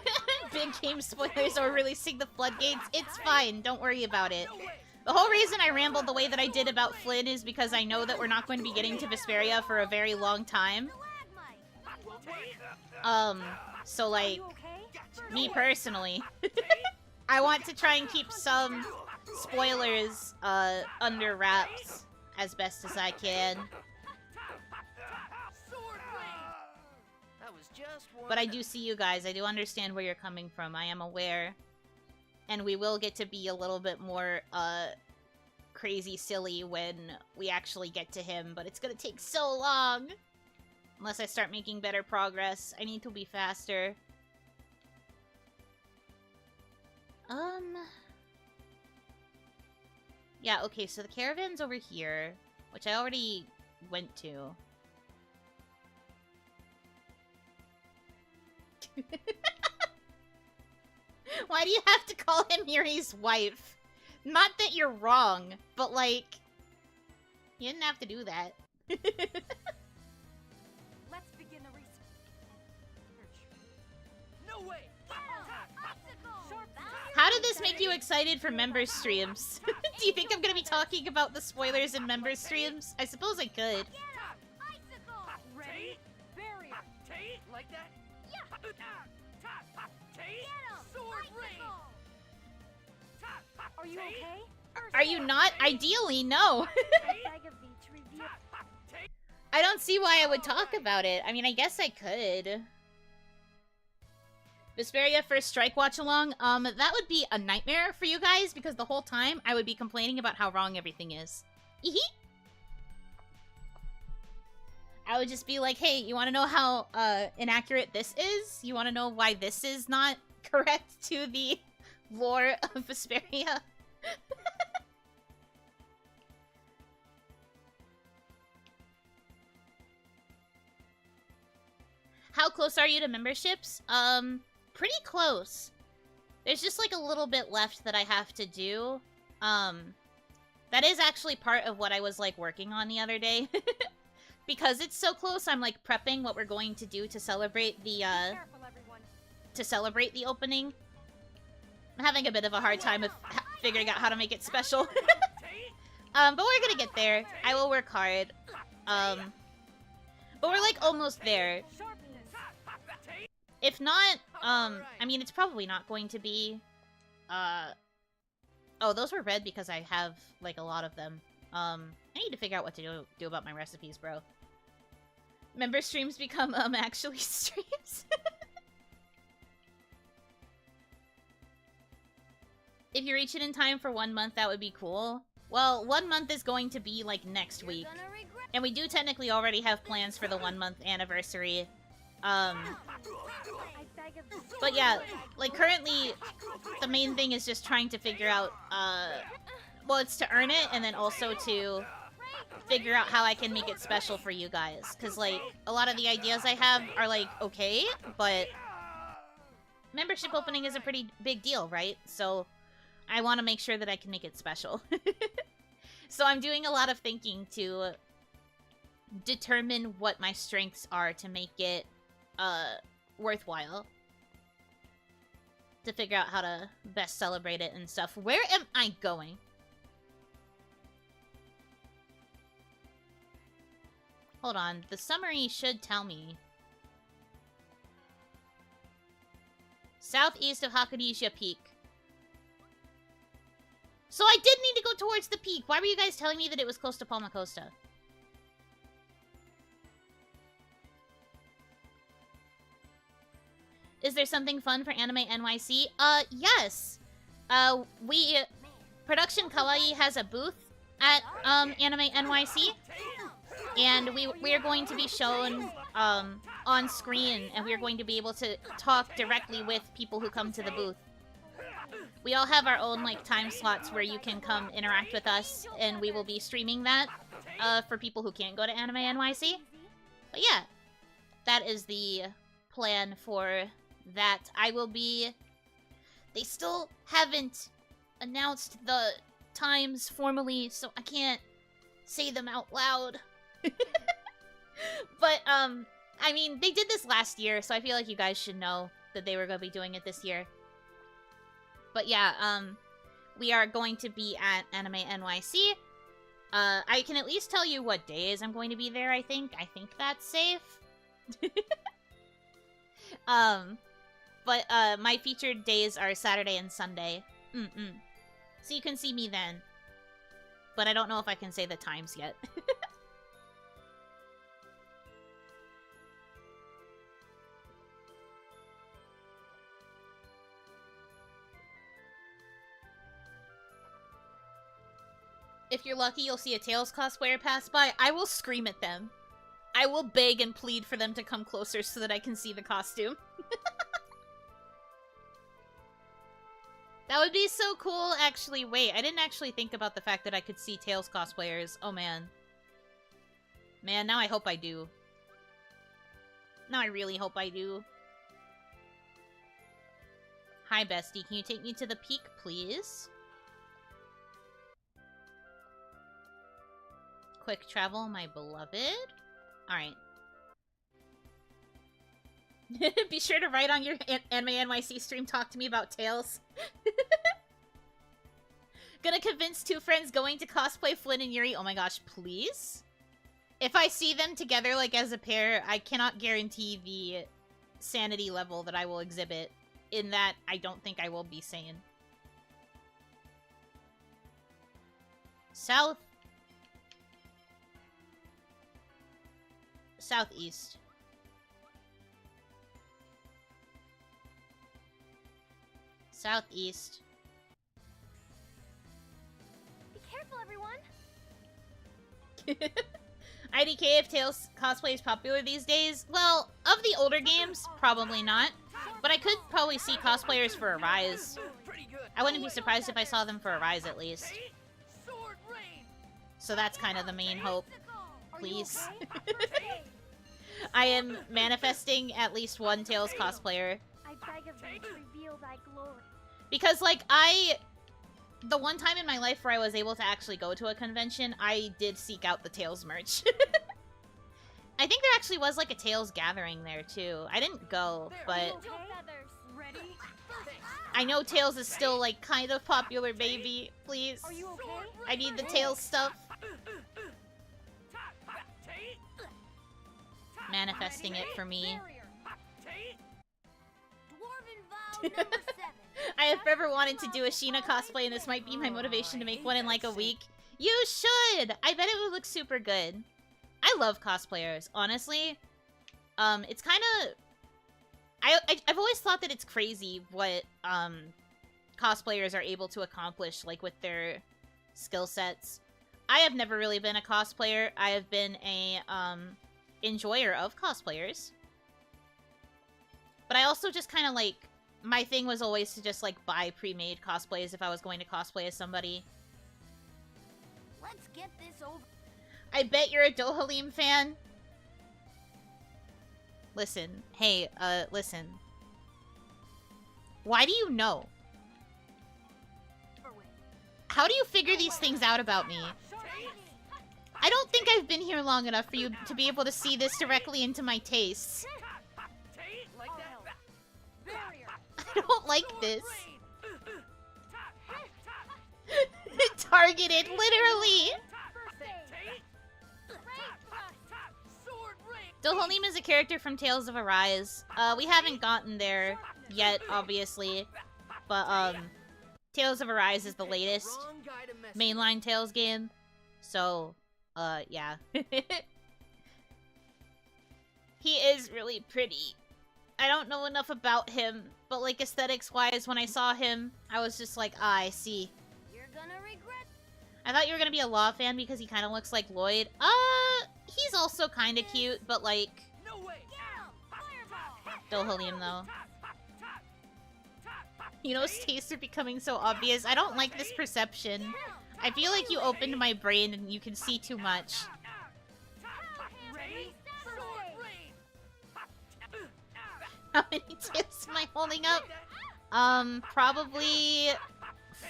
[SPEAKER 1] Big game spoilers or releasing the floodgates? It's fine. Don't worry about it. The whole reason I rambled the way that I did about Flynn is because I know that we're not going to be getting to Vesperia for a very long time. So, like, me personally, I want to try and keep some spoilers, under wraps as best as I can. But I do see you guys. I do understand where you're coming from. I am aware. And we will get to be a little bit more, crazy silly when we actually get to him, but it's gonna take so long! Unless I start making better progress. I need to be faster. Yeah, okay, so the caravan's over here. which I already went to. Why do you have to call him Yuri's wife? Not that you're wrong, but like, you didn't have to do that.
[SPEAKER 2] Let's begin the research.
[SPEAKER 3] No way!
[SPEAKER 1] How did this make you excited for members' streams? Do you think I'm gonna be talking about the spoilers in members' streams? I suppose I could.
[SPEAKER 3] Ready? Barrier. Like that? Yeah. Sword ring.
[SPEAKER 2] Are you okay?
[SPEAKER 1] Are you not? Ideally, no. I don't see why I would talk about it. I mean, I guess I could. Vesperia first strike watch along. That would be a nightmare for you guys because the whole time I would be complaining about how wrong everything is. I would just be like, hey, you want to know how inaccurate this is? You want to know why this is not correct to the lore of Vesperia? How close are you to memberships? Pretty close. There's just like a little bit left that I have to do. That is actually part of what I was like working on the other day. Because it's so close, I'm like prepping what we're going to do to celebrate the opening. I'm having a bit of a hard time of figuring out how to make it special. But we're gonna get there. I will work hard. But we're like almost there. If not, I mean, it's probably not going to be, oh, those were red because I have, like, a lot of them. I need to figure out what to do about my recipes, bro. Member streams become, actually streams? If you reach it in time for 1 month, that would be cool. Well, 1 month is going to be, like, next week. And we do technically already have plans for the 1 month anniversary. But yeah, like, currently, the main thing is just trying to figure out, well, it's to earn it, and then also to figure out how I can make it special for you guys. Because, like, a lot of the ideas I have are, like, okay, but membership opening is a pretty big deal, right? So I want to make sure that I can make it special. So I'm doing a lot of thinking to determine what my strengths are to make it, worthwhile. To figure out how to best celebrate it and stuff. Where am I going? Hold on. The summary should tell me. Southeast of Hakunisha Peak. So I did need to go towards the peak. Why were you guys telling me that it was close to Palma Costa? Is there something fun for Anime NYC? Yes. Production Kawaii has a booth at, Anime NYC. And we are going to be shown, on screen, and we are going to be able to talk directly with people who come to the booth. We all have our own, like, time slots where you can come interact with us, and we will be streaming that, for people who can't go to Anime NYC. But yeah, that is the plan for that. I will be... They still haven't announced the times formally, so I can't say them out loud. But, I mean, they did this last year, so I feel like you guys should know that they were going to be doing it this year. But yeah, we are going to be at Anime NYC. I can at least tell you what days I'm going to be there, I think. I think that's safe. But my featured days are Saturday and Sunday. So you can see me then. But I don't know if I can say the times yet. If you're lucky, you'll see a Tails cosplayer pass by. I will scream at them. I will beg and plead for them to come closer so that I can see the costume. That would be so cool, actually. Wait, I didn't actually think about the fact that I could see Tails cosplayers. Oh, man. Man, now I hope I do. Now I really hope I do. Hi, bestie. Can you take me to the peak, please? Quick travel, my beloved. Alright. Be sure to write on your Anime NYC stream, talk to me about Tails. Gonna convince two friends going to cosplay Flynn and Yuri. Oh my gosh, please? If I see them together, like, as a pair, I cannot guarantee the sanity level that I will exhibit. In that, I don't think I will be sane. South. Southeast. Southeast.
[SPEAKER 2] Be careful, everyone.
[SPEAKER 1] IDK, if Tails cosplay is popular these days? Well, of the older games, probably not. But I could probably see cosplayers for a RIZZ. I wouldn't be surprised if I saw them for a RIZZ at least. So that's kind of the main hope. Please. I am manifesting at least one Tails cosplayer.
[SPEAKER 2] I beg of thee to reveal thy glory.
[SPEAKER 1] Because, like, the one time in my life where I was able to actually go to a convention, I did seek out the Tails merch. I think there actually was, like, a Tails gathering there, too. I didn't go, but I know Tails is still, like, kind of popular, baby. Please.
[SPEAKER 2] Are you okay?
[SPEAKER 1] I need the Tails stuff. Manifesting it for me.
[SPEAKER 2] Dwarven vow number 7.
[SPEAKER 1] I have forever wanted to do a Sheena cosplay, and this might be my motivation to make one in, like, a week. You should! I bet it would look super good. I love cosplayers, honestly. It's kind of... I've always thought that it's crazy what, cosplayers are able to accomplish, like, with their skill sets. I have never really been a cosplayer. I have been a, enjoyer of cosplayers. But I also just kind of, like... My thing was always to just, like, buy pre-made cosplays if I was going to cosplay as somebody.
[SPEAKER 2] Let's get this over.
[SPEAKER 1] I bet you're a Dohalim fan. Listen. Hey, listen. Why do you know? How do you figure these things out about me? I don't think I've been here long enough for you to be able to see this directly into my tastes. I don't like this. Targeted, literally. Dohalim is a character from Tales of Arise. We haven't gotten there yet, obviously. But, Tales of Arise is the latest mainline Tales game. So, yeah. He is really pretty. I don't know enough about him, but, like, aesthetics-wise, when I saw him, I was just like, ah, I see.
[SPEAKER 2] You're gonna regret.
[SPEAKER 1] I thought you were gonna be a Law fan because he kind of looks like Lloyd. He's also kind of cute, but, like...
[SPEAKER 3] No way.
[SPEAKER 1] Dohalim, though. Yuno's tastes are becoming so obvious. I don't like this perception. I feel like you opened my brain and you can see too much. How many tips am I holding up? Probably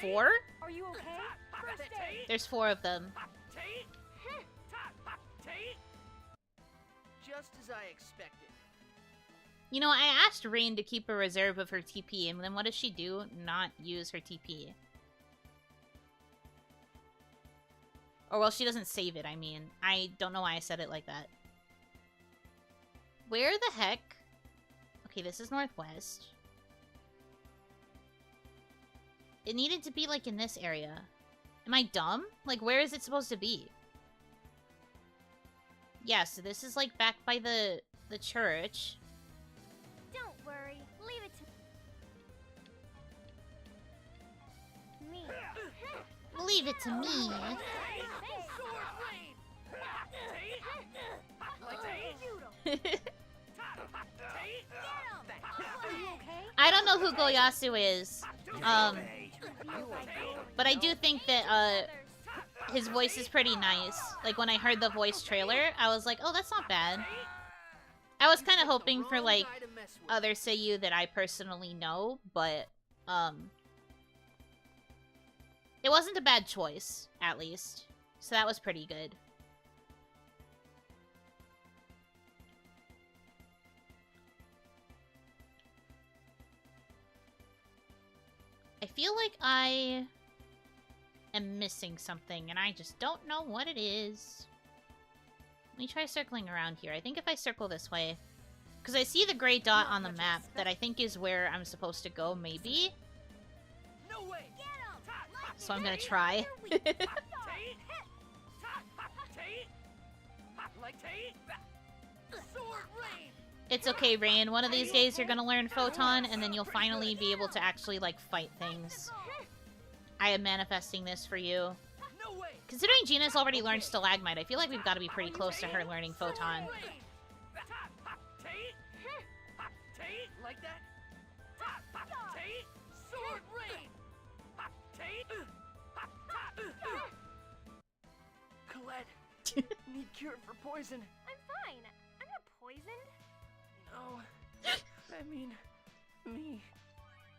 [SPEAKER 1] 4?
[SPEAKER 2] Are you okay? First aid.
[SPEAKER 1] There's 4 of them.
[SPEAKER 3] Just as I expected.
[SPEAKER 1] You know, I asked Rain to keep a reserve of her TP, and then what does she do? Not use her TP. Or, well, she doesn't save it, I mean. I don't know why I said it like that. Where the heck? Okay, this is northwest. It needed to be, like, in this area. Am I dumb? Like, where is it supposed to be? Yeah, so this is, like, back by the church.
[SPEAKER 2] Don't worry. Leave it to me.
[SPEAKER 1] Leave it to me. I don't know who Goyasu is. But I do think that, his voice is pretty nice. Like, when I heard the voice trailer, I was like, oh, that's not bad. I was kind of hoping for, like, other Seiyu that I personally know, but, it wasn't a bad choice, at least. So that was pretty good. I feel like I am missing something, and I just don't know what it is. Let me try circling around here. I think if I circle this way... Because I see the gray dot on the map that I think is where I'm supposed to go, maybe?
[SPEAKER 3] No way.
[SPEAKER 1] So I'm gonna try. It's okay, Rain. One of these days you're gonna learn Photon, and then you'll finally be able to actually, like, fight things. I am manifesting this for you. Considering Genis already learned Stalagmite, I feel like we've got to be pretty close to her learning Photon.
[SPEAKER 3] Like that? Sword rain! Colette, need cure for poison.
[SPEAKER 2] I'm fine. I'm not poisoned.
[SPEAKER 3] No, I mean, me.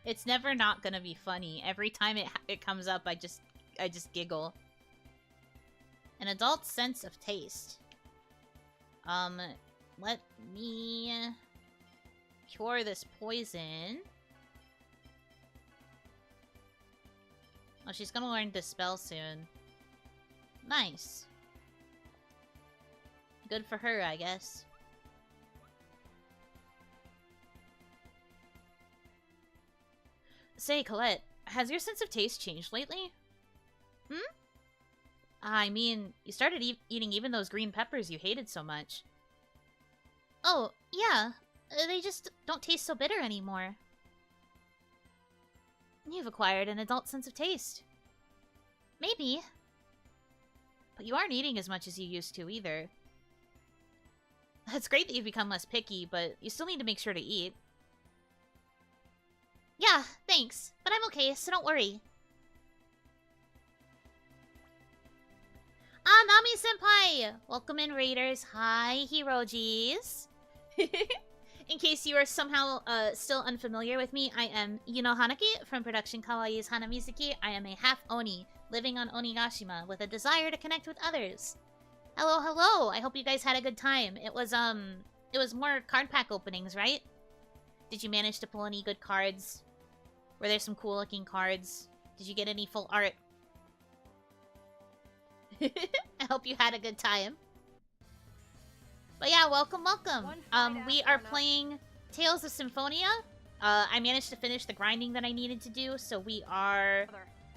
[SPEAKER 1] It's never not gonna be funny. Every time it comes up, I just giggle. An adult sense of taste. Let me cure this poison. Oh, she's gonna learn Dispel soon. Nice. Good for her, I guess. Say, Colette, has your sense of taste changed lately? Hmm? I mean, you started eating even those green peppers you hated so much. Oh, yeah. They just don't taste so bitter anymore. You've acquired an adult sense of taste. Maybe. But you aren't eating as much as you used to, either. It's great that you've become less picky, but you still need to make sure to eat. Yeah, thanks. But I'm okay, so don't worry. Ah, Nami-senpai! Welcome in, Raiders. Hi, Hirojis. In case you are somehow still unfamiliar with me, I am Yuno Hanaki from production Kawaii's Hanamizuki. I am a half Oni, living on Onigashima, with a desire to connect with others. Hello, hello! I hope you guys had a good time. It was more card pack openings, right? Did you manage to pull any good cards? Were there some cool-looking cards? Did you get any full art? I hope you had a good time. But yeah, welcome, welcome. We are playing Tales of Symphonia. I managed to finish the grinding that I needed to do, so we are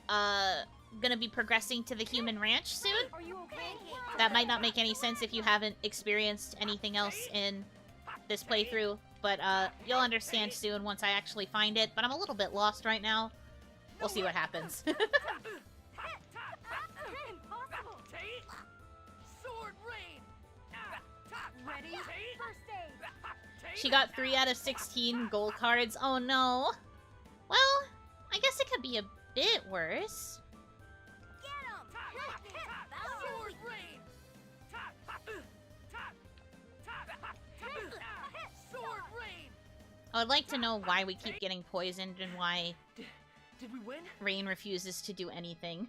[SPEAKER 1] gonna be progressing to the human ranch soon.
[SPEAKER 2] Are you okay?
[SPEAKER 1] That might not make any sense if you haven't experienced anything else in this playthrough, but you'll understand soon once I actually find it. But I'm a little bit lost right now. We'll see what happens.
[SPEAKER 2] Ready? First aid.
[SPEAKER 1] She got 3 out of 16 gold cards. Oh no. Well, I guess it could be a bit worse. I would like to know why we keep getting poisoned and why
[SPEAKER 3] Did we win?
[SPEAKER 1] Rain refuses to do anything.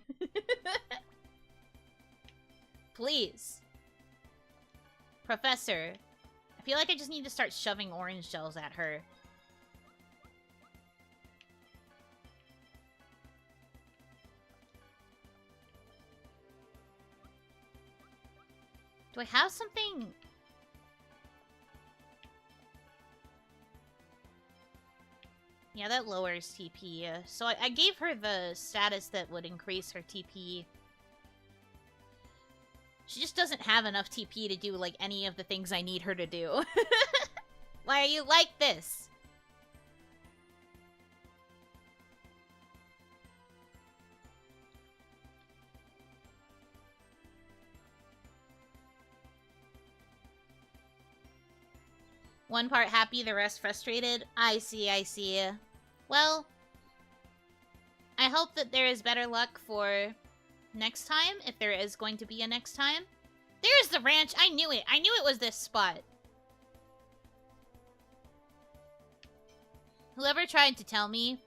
[SPEAKER 1] Please. Professor, I feel like I just need to start shoving orange shells at her. Do I have something? Yeah, that lowers TP. So I gave her the status that would increase her TP. She just doesn't have enough TP to do, like, any of the things I need her to do. Why are you like this? One part happy, the rest frustrated. I see, I see. Well, I hope that there is better luck for next time, if there is going to be a next time. There's the ranch! I knew it! I knew it was this spot! Whoever tried to tell me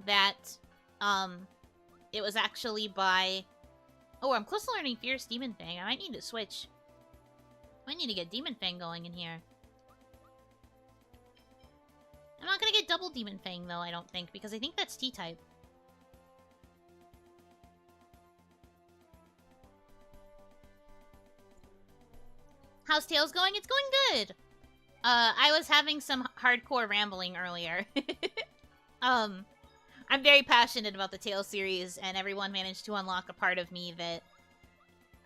[SPEAKER 1] that, it was actually by... Oh, I'm close to learning Fierce Demon Fang. I might need to switch. I might need to get Demon Fang going in here. I'm not gonna get double Demon Fang, though, I don't think, because I think that's T-type. How's Tails going? It's going good! I was having some hardcore rambling earlier. I'm very passionate about the Tales series, and everyone managed to unlock a part of me that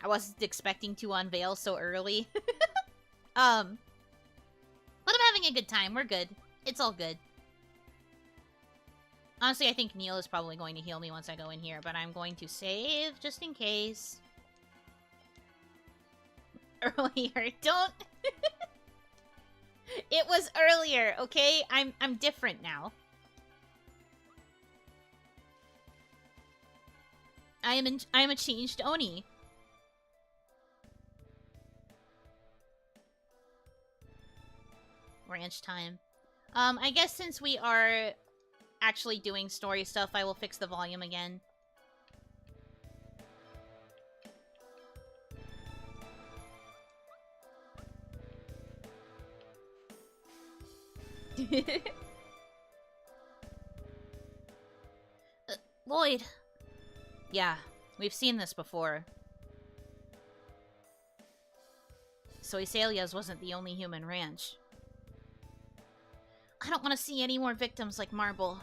[SPEAKER 1] I wasn't expecting to unveil so early. But I'm having a good time. We're good. It's all good. Honestly, I think Neil is probably going to heal me once I go in here, but I'm going to save just in case. Earlier. Don't... It was earlier, okay? I'm different now. I am a changed Oni. Ranch time. I guess since we are actually doing story stuff, I will fix the volume again. Lloyd. Yeah, we've seen this before. So Isalia's wasn't the only human ranch. I don't want to see any more victims like Marble.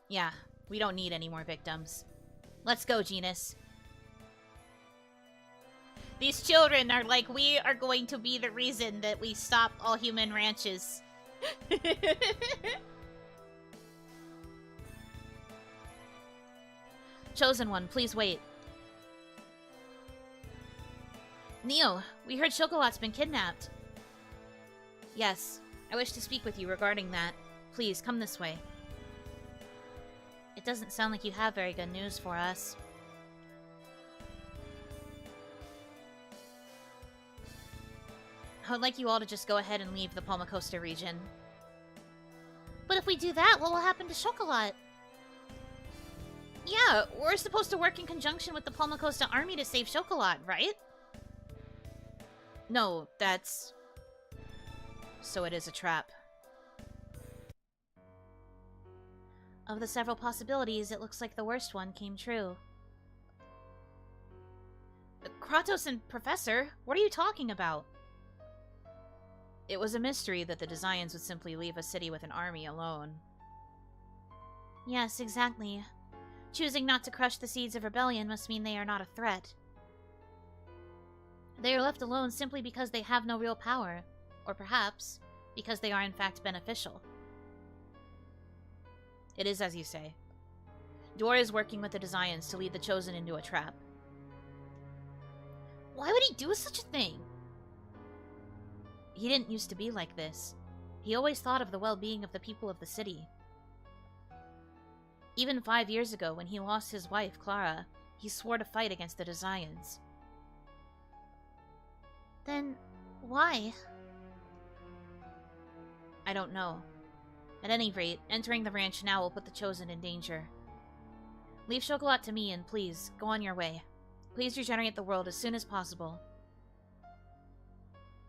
[SPEAKER 1] Yeah, we don't need any more victims. Let's go, Genis. These children are like, we are going to be the reason that we stop all human ranches. Chosen One, please wait. Neo, we heard Chocolat's been kidnapped. Yes, I wish to speak with you regarding that. Please, come this way. It doesn't sound like you have very good news for us. I would like you all to just go ahead and leave the Palmacosta region. But if we do that, what will happen to Chocolat? Yeah, we're supposed to work in conjunction with the Palmacosta army to save Chocolat, right? No, that's... So it is a trap. Of the several possibilities, it looks like the worst one came true. Kratos and Professor, what are you talking about? It was a mystery that the Desians would simply leave a city with an army alone. Yes, exactly. Choosing not to crush the seeds of rebellion must mean they are not a threat. They are left alone simply because they have no real power, or perhaps because they are in fact beneficial. It is as you say. Dora is working with the Desians to lead the Chosen into a trap. Why would he do such a thing? He didn't used to be like this. He always thought of the well-being of the people of the city. Even 5 years ago, when he lost his wife, Clara, he swore to fight against the Desians. Then, why? I don't know. At any rate, entering the ranch now will put the Chosen in danger. Leave Chocolat to me and please, go on your way. Please regenerate the world as soon as possible.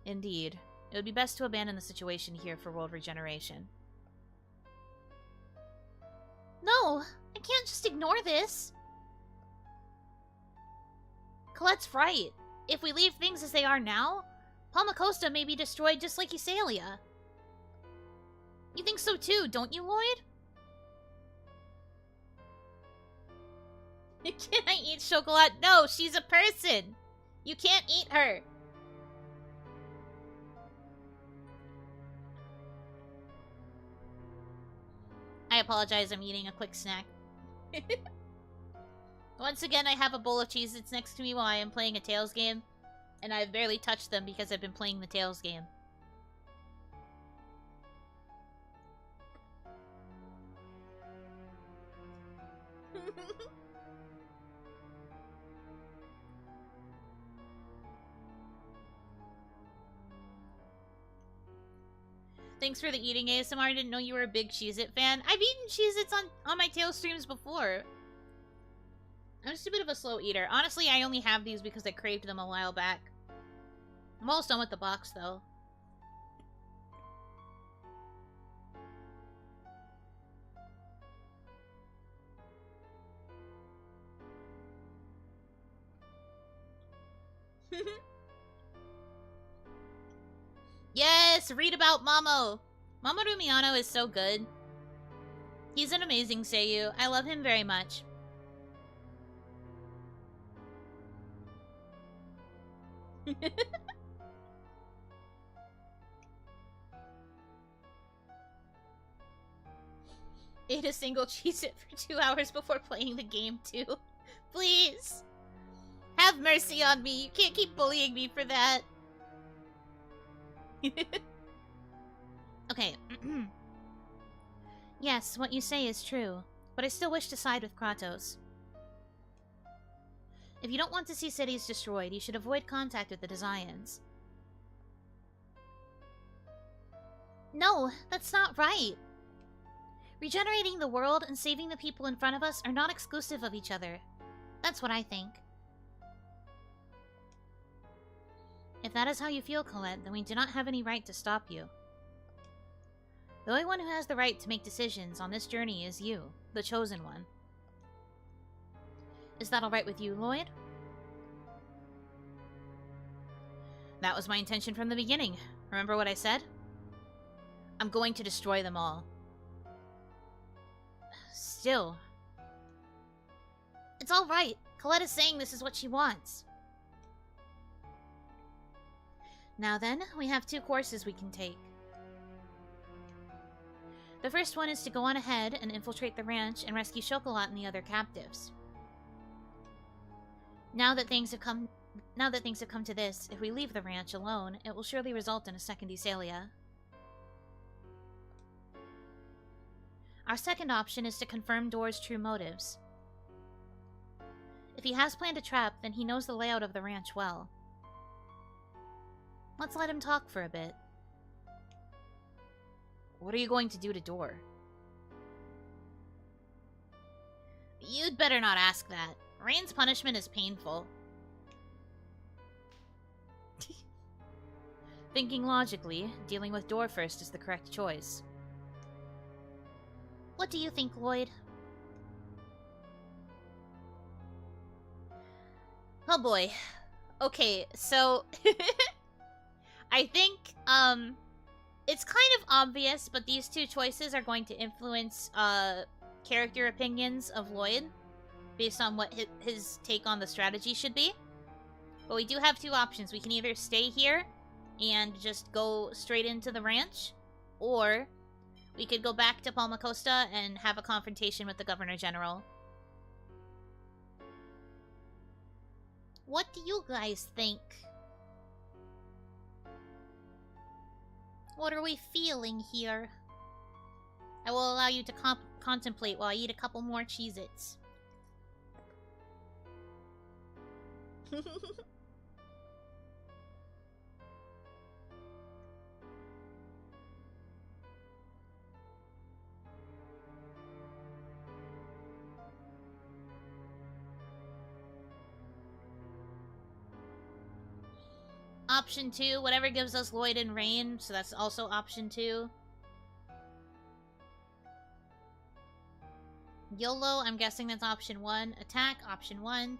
[SPEAKER 1] Indeed. It would be best to abandon the situation here for world regeneration. No! I can't just ignore this! Colette's right. If we leave things as they are now, Palmacosta may be destroyed just like Isalia. You think so too, don't you, Lloyd? Can I eat Chocolat? No, she's a person! You can't eat her! I apologize, I'm eating a quick snack. Once again, I have a bowl of Cheez-Its next to me while I am playing a Tales game, and I've barely touched them because I've been playing the Tales game. Thanks for the eating ASMR. I didn't know you were a big Cheez-It fan. I've eaten Cheez-Its on my Tail streams before. I'm just a bit of a slow eater. Honestly, I only have these because I craved them a while back. I'm almost done with the box, though. Yes, read about Mamo. Mamoru Miyano is so good. He's an amazing seiyuu. I love him very much. Ate a single Cheez-It for 2 hours before playing the game, too. Please! Have mercy on me. You can't keep bullying me for that. Okay. Yes, what you say is true, but I still wish to side with Kratos. If you don't want to see cities destroyed, you should avoid contact with the Desians. No, that's not right. Regenerating the world and saving the people in front of us are not exclusive of each other. That's what I think. If that is how you feel, Colette, then we do not have any right to stop you. The only one who has the right to make decisions on this journey is you, the chosen one. Is that alright with you, Lloyd? That was my intention from the beginning. Remember what I said? I'm going to destroy them all. Still. It's alright. Colette is saying this is what she wants. Now then, we have 2 courses we can take. The first one is to go on ahead and infiltrate the ranch and rescue Chocolat and the other captives. Now that things have come to this, if we leave the ranch alone, it will surely result in a second Iselia. Our second option is to confirm Door's true motives. If he has planned a trap, then he knows the layout of the ranch well. Let's let him talk for a bit. What are you going to do to Door? You'd better not ask that. Rain's punishment is painful. Thinking logically, dealing with Door first is the correct choice. What do you think, Lloyd? Oh boy. Okay, so... I think, it's kind of obvious, but these 2 choices are going to influence, character opinions of Lloyd, based on what his take on the strategy should be. But we do have 2 options. We can either stay here and just go straight into the ranch, or we could go back to Palma Costa and have a confrontation with the Governor General. What do you guys think? What are we feeling here? I will allow you to contemplate while I eat a couple more Cheez-Its. Option 2, whatever gives us Lloyd and Rain, so that's also option 2. YOLO, I'm guessing that's option 1. Attack, option 1.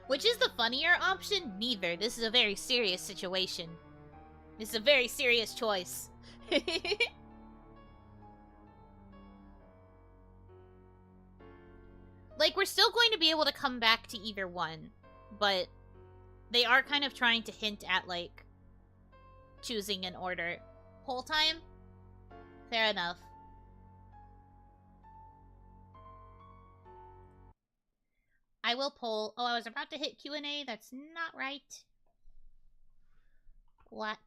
[SPEAKER 1] Which is the funnier option? Neither. This is a very serious situation. This is a very serious choice. Like, we're still going to be able to come back to either one, but they are kind of trying to hint at, like, choosing an order. Whole time? Fair enough. I will poll. Oh, I was about to hit Q&A. That's not right. What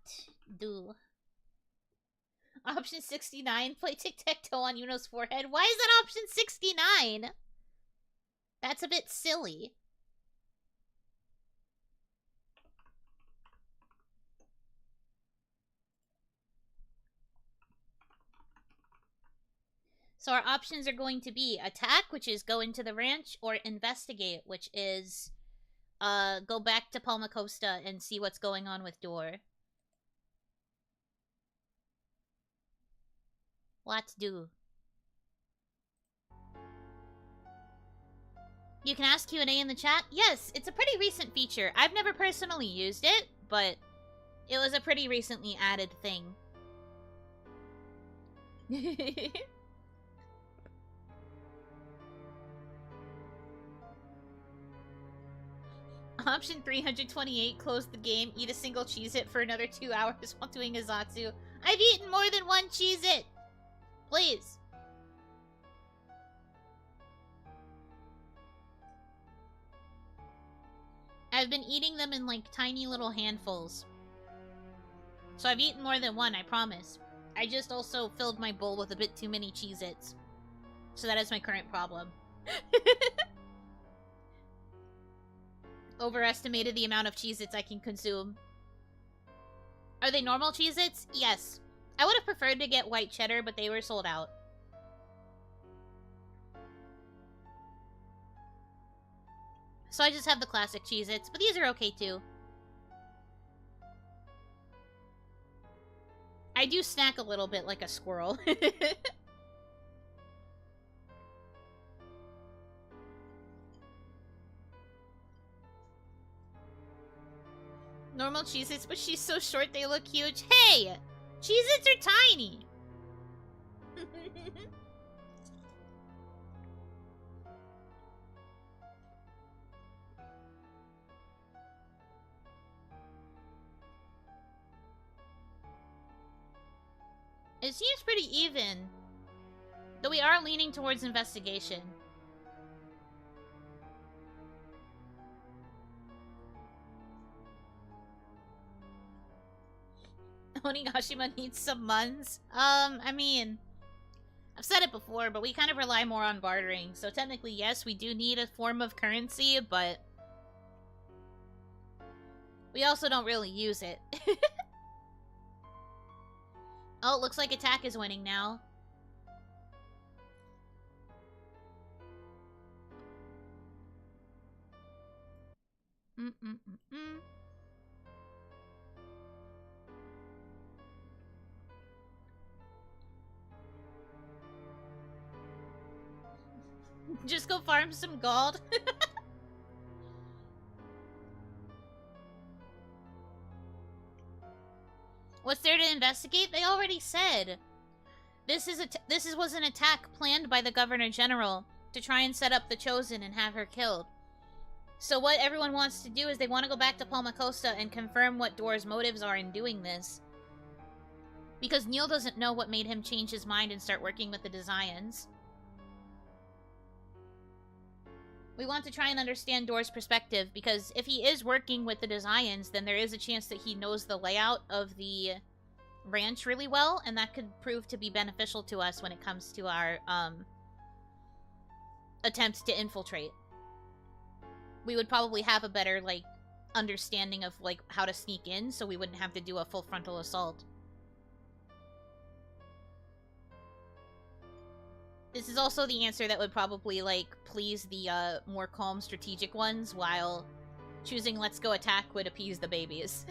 [SPEAKER 1] do? Option 69, play tic-tac-toe on Yuno's forehead. Why is that option 69? That's a bit silly. So our options are going to be attack, which is go into the ranch, or investigate, which is go back to Palma Costa and see what's going on with Door. Let's do. You can ask Q&A in the chat. Yes, it's a pretty recent feature. I've never personally used it, but it was a pretty recently added thing. Option 328, close the game, eat a single Cheez-It for another 2 hours while doing a Zatsu. I've eaten more than one Cheez-It! Please. I've been eating them in, like, tiny little handfuls. So I've eaten more than one, I promise. I just also filled my bowl with a bit too many Cheez-Its. So that is my current problem. Overestimated the amount of Cheez-Its I can consume. Are they normal Cheez-Its? Yes. I would have preferred to get white cheddar, but they were sold out. So I just have the classic Cheez-Its, but these are okay too. I do snack a little bit like a squirrel. Normal Cheez-Its, but she's so short they look huge. Hey! Cheez-Its are tiny! It seems pretty even. Though we are leaning towards investigation. Onigashima needs some muns. I mean, I've said it before, but we kind of rely more on bartering. So technically, yes, we do need a form of currency, but we also don't really use it. Oh, it looks like attack is winning now. Just go farm some gold. What's there to investigate? They already said. This was an attack planned by the Governor General to try and set up the Chosen and have her killed. So what everyone wants to do is they want to go back to Palma Costa and confirm what Door's motives are in doing this. Because Neil doesn't know what made him change his mind and start working with the Designs. We want to try and understand Door's perspective, because if he is working with the Designs, then there is a chance that he knows the layout of the ranch really well, and that could prove to be beneficial to us when it comes to our, attempts to infiltrate. We would probably have a better, like, understanding of, like, how to sneak in, so we wouldn't have to do a full frontal assault. This is also the answer that would probably, like, please the, more calm strategic ones, while choosing let's go attack would appease the babies.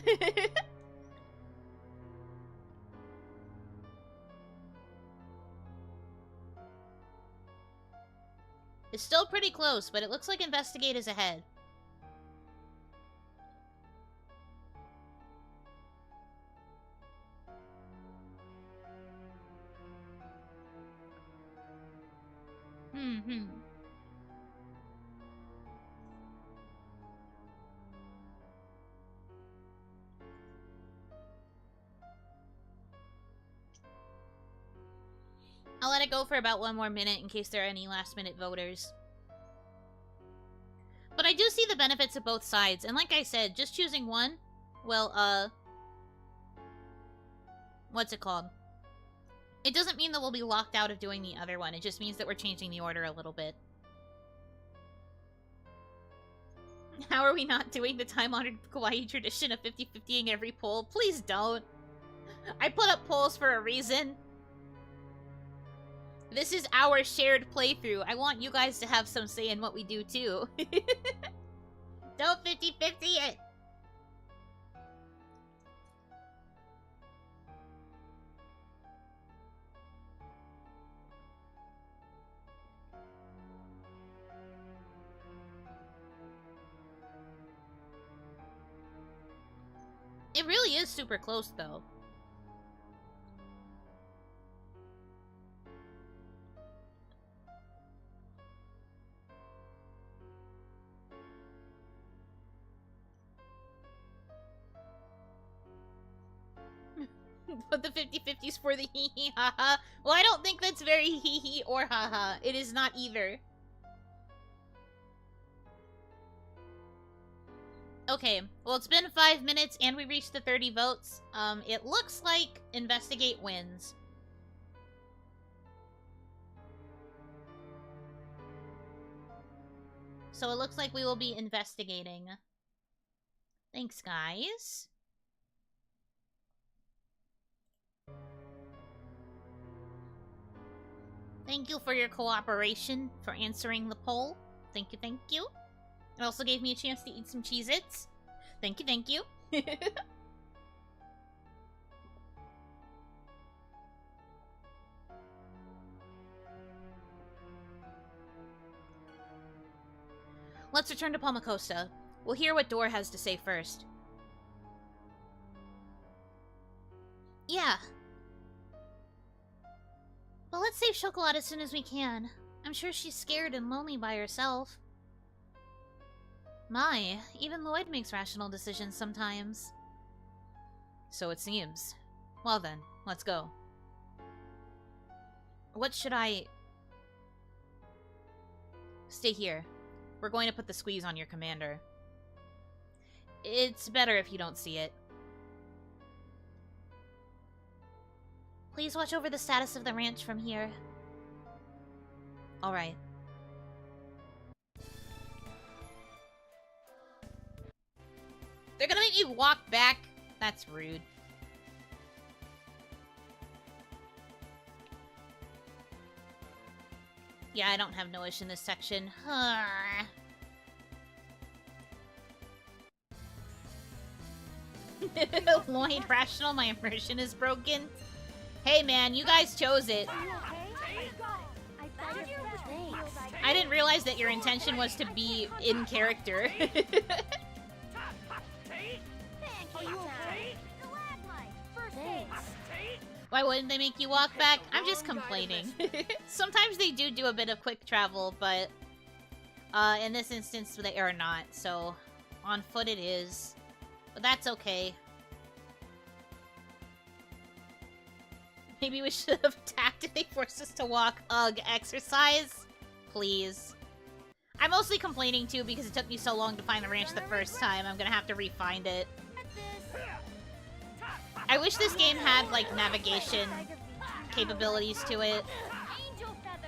[SPEAKER 1] It's still pretty close, but it looks like investigate is ahead. I'll let it go for about 1 more minute in case there are any last-minute voters. But I do see the benefits of both sides, and like I said, just choosing one, well, what's it called? It doesn't mean that we'll be locked out of doing the other one, it just means that we're changing the order a little bit. How are we not doing the time-honored kawaii tradition of 50-50ing every poll? Please don't. I put up polls for a reason. This is our shared playthrough. I want you guys to have some say in what we do, too. Don't 50-50 it! It really is super close, though. But the 50-50's for the hee-hee haha. Well, I don't think that's very hee-hee or haha. It is not either. Okay, well, it's been 5 minutes and we reached the 30 votes. It looks like Investigate wins. So it looks like we will be investigating. Thanks, guys. Thank you for your cooperation, for answering the poll. Thank you, thank you. It also gave me a chance to eat some Cheez-Its. Thank you, thank you. Let's return to Palmacosta. We'll hear what Dor has to say first. Yeah. But let's save Chocolat as soon as we can. I'm sure she's scared and lonely by herself. My, even Lloyd makes rational decisions sometimes. So it seems. Well then, let's go. What should I... Stay here. We're going to put the squeeze on your commander. It's better if you don't see it. Please watch over the status of the ranch from here. Alright. They're gonna make me walk back? That's rude. Yeah, I don't have no ish in this section. Lloyd, rational, my immersion is broken. Hey man, you guys chose it. I didn't realize that your intention was to be in character. Why wouldn't they make you walk back? I'm just complaining. Sometimes they do a bit of quick travel, but in this instance they are not, so on foot it is. But that's okay. Maybe we should have tactically forced us to walk. Ugh, exercise? Please. I'm mostly complaining too because it took me so long to find the ranch the first time. I'm gonna have to re-find it. I wish this game had, like, navigation capabilities to it.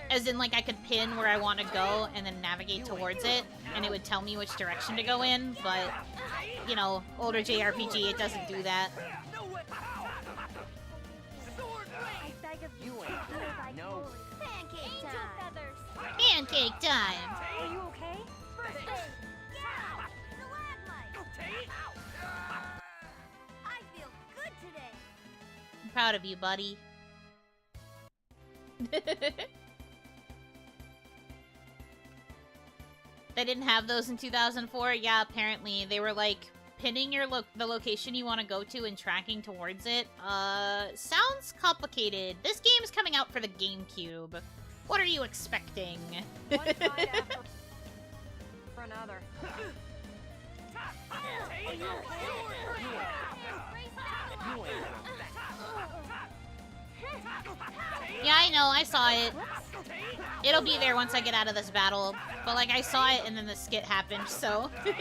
[SPEAKER 1] As in, like, I could pin where I want to go and then navigate towards it, and it would tell me which direction to go in, but, you know, older JRPG, it doesn't do that. Pancake time!
[SPEAKER 2] Are you okay? I feel good today.
[SPEAKER 1] I'm proud of you, buddy. They didn't have those in 2004? Yeah, apparently. They were like pinning your the location you want to go to and tracking towards it. Sounds complicated. This game is coming out for the GameCube. What are you expecting?
[SPEAKER 2] One side after for another.
[SPEAKER 1] Yeah, I know, I saw it. It'll be there once I get out of this battle. But, like, I saw it and then the skit happened, so...
[SPEAKER 3] You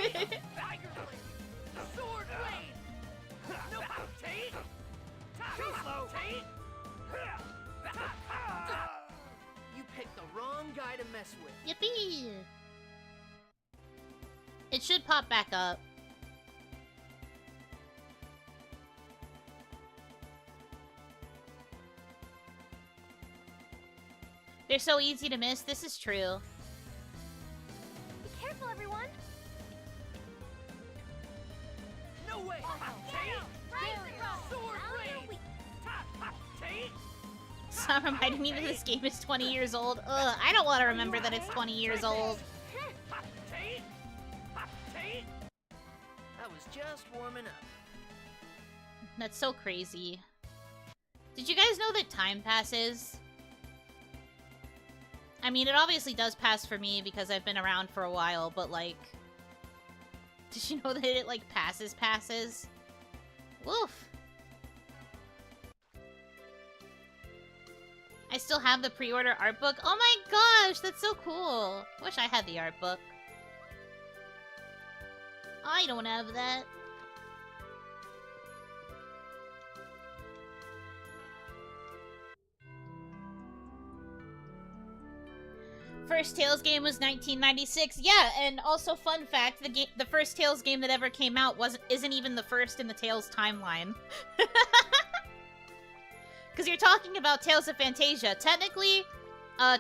[SPEAKER 3] picked the wrong guy to mess with.
[SPEAKER 1] Yippee! It should pop back up. They're so easy to miss. This is true.
[SPEAKER 2] Be careful, everyone.
[SPEAKER 3] No way! Sword blade!
[SPEAKER 1] Stop reminding me that this game is 20 years old. Ugh, I don't want to remember that it's 20 years old.
[SPEAKER 3] I was just warming up.
[SPEAKER 1] That's so crazy. Did you guys know that time passes? I mean, it obviously does pass for me because I've been around for a while, but like... Did you know that it, like, passes? Woof. I still have the pre-order art book. Oh my gosh, that's so cool. Wish I had the art book. I don't have that. First Tales game was 1996. Yeah, and also fun fact, the first Tales game that ever came out isn't even the first in the Tales timeline. Because you're talking about Tales of Fantasia. Technically,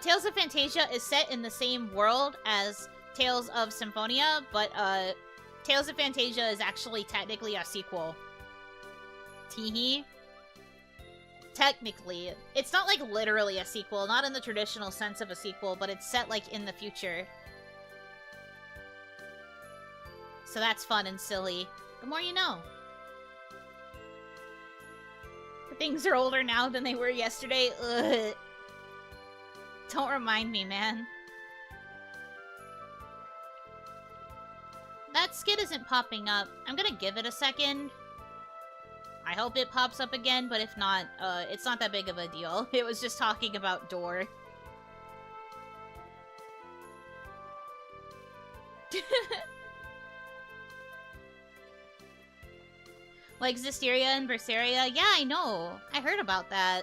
[SPEAKER 1] Tales of Fantasia is set in the same world as Tales of Symphonia, but Tales of Fantasia is actually technically a sequel. Teehee. Technically. It's not, like, literally a sequel. Not in the traditional sense of a sequel, but it's set, like, in the future. So that's fun and silly. The more you know. Things are older now than they were yesterday. Ugh. Don't remind me, man. That skit isn't popping up. I'm gonna give it a second. I hope it pops up again, but if not, it's not that big of a deal. It was just talking about door. Like Zisteria and Berseria? Yeah, I know. I heard about that.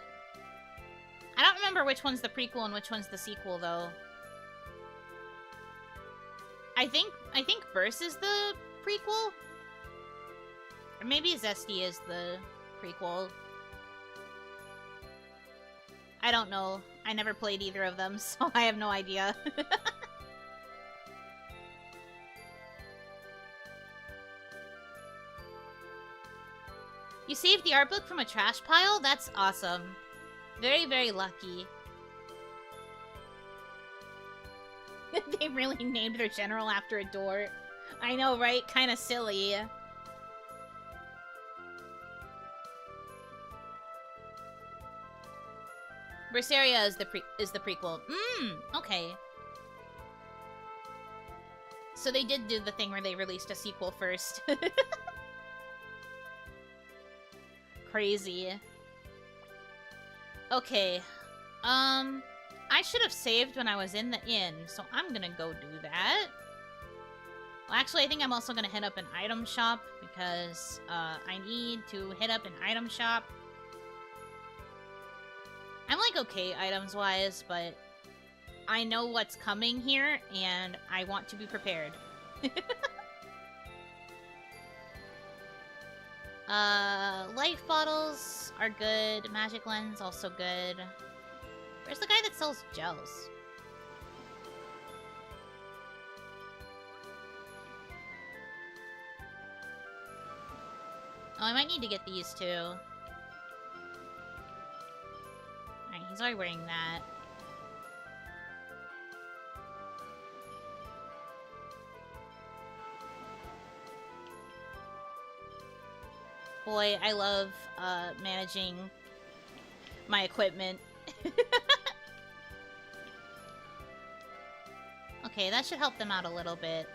[SPEAKER 1] I don't remember which one's the prequel and which one's the sequel, though. I think Burst is the prequel? Or maybe Zesty is the prequel. I don't know. I never played either of them, so I have no idea. You saved the art book from a trash pile? That's awesome. Very, very lucky. They really named their general after a door. I know, right? Kinda silly. Berseria is the prequel. Okay. So they did do the thing where they released a sequel first. Crazy. Okay. I should have saved when I was in the inn, so I'm gonna go do that. Well, actually, I think I'm also gonna hit up an item shop, because, I need to hit up an item shop. I'm, like, okay items-wise, but I know what's coming here, and I want to be prepared. Life bottles are good. Magic lens, also good. Where's the guy that sells gels? Oh, I might need to get these too. Alright, he's already wearing that. Boy, I love, managing my equipment. Okay, that should help them out a little bit.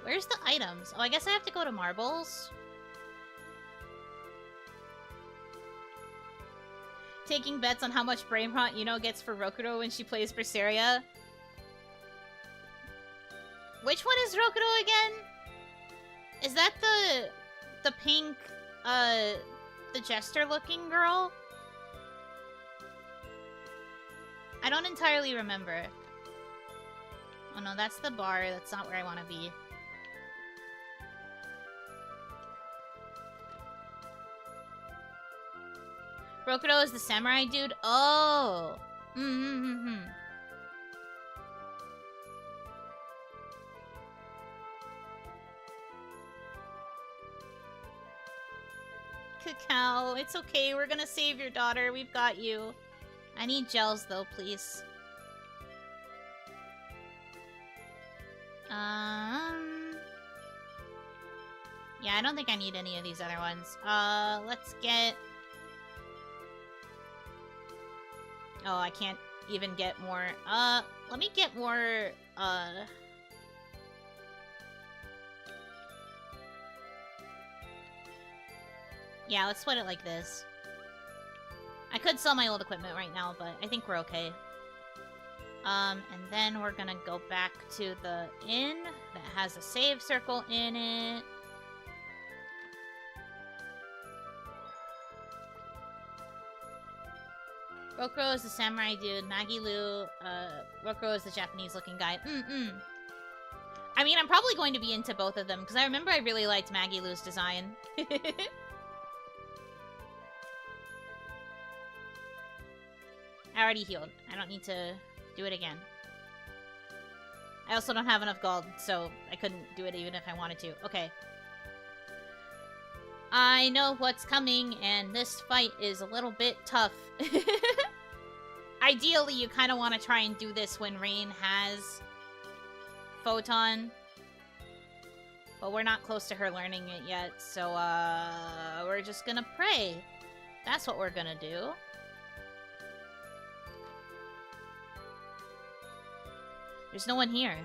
[SPEAKER 1] Where's the items? Oh, I guess I have to go to Marbles. Taking bets on how much brain rot Yuno gets for Rokudo when she plays Berseria. Which one is Rokudo again? Is that the pink, the jester-looking girl? I don't entirely remember. Oh no, that's the bar. That's not where I want to be. Rokudo is the samurai dude? Oh! Cacao, it's okay. We're gonna save your daughter. We've got you. I need gels, though, please. Yeah, I don't think I need any of these other ones. Let's get... Oh, I can't even get more. Let me get more, Yeah, let's split it like this. I could sell my old equipment right now, but I think we're okay. And then we're gonna go back to the inn that has a save circle in it. Rokuro is the samurai dude, Maggie Lu, Rokuro is the Japanese-looking guy. I mean, I'm probably going to be into both of them, because I remember I really liked Maggie Lu's design. I already healed. I don't need to do it again. I also don't have enough gold, so I couldn't do it even if I wanted to. Okay. I know what's coming, and this fight is a little bit tough. Ideally, you kind of want to try and do this when Rain has Photon. But we're not close to her learning it yet, so we're just gonna pray. That's what we're gonna do. There's no one here.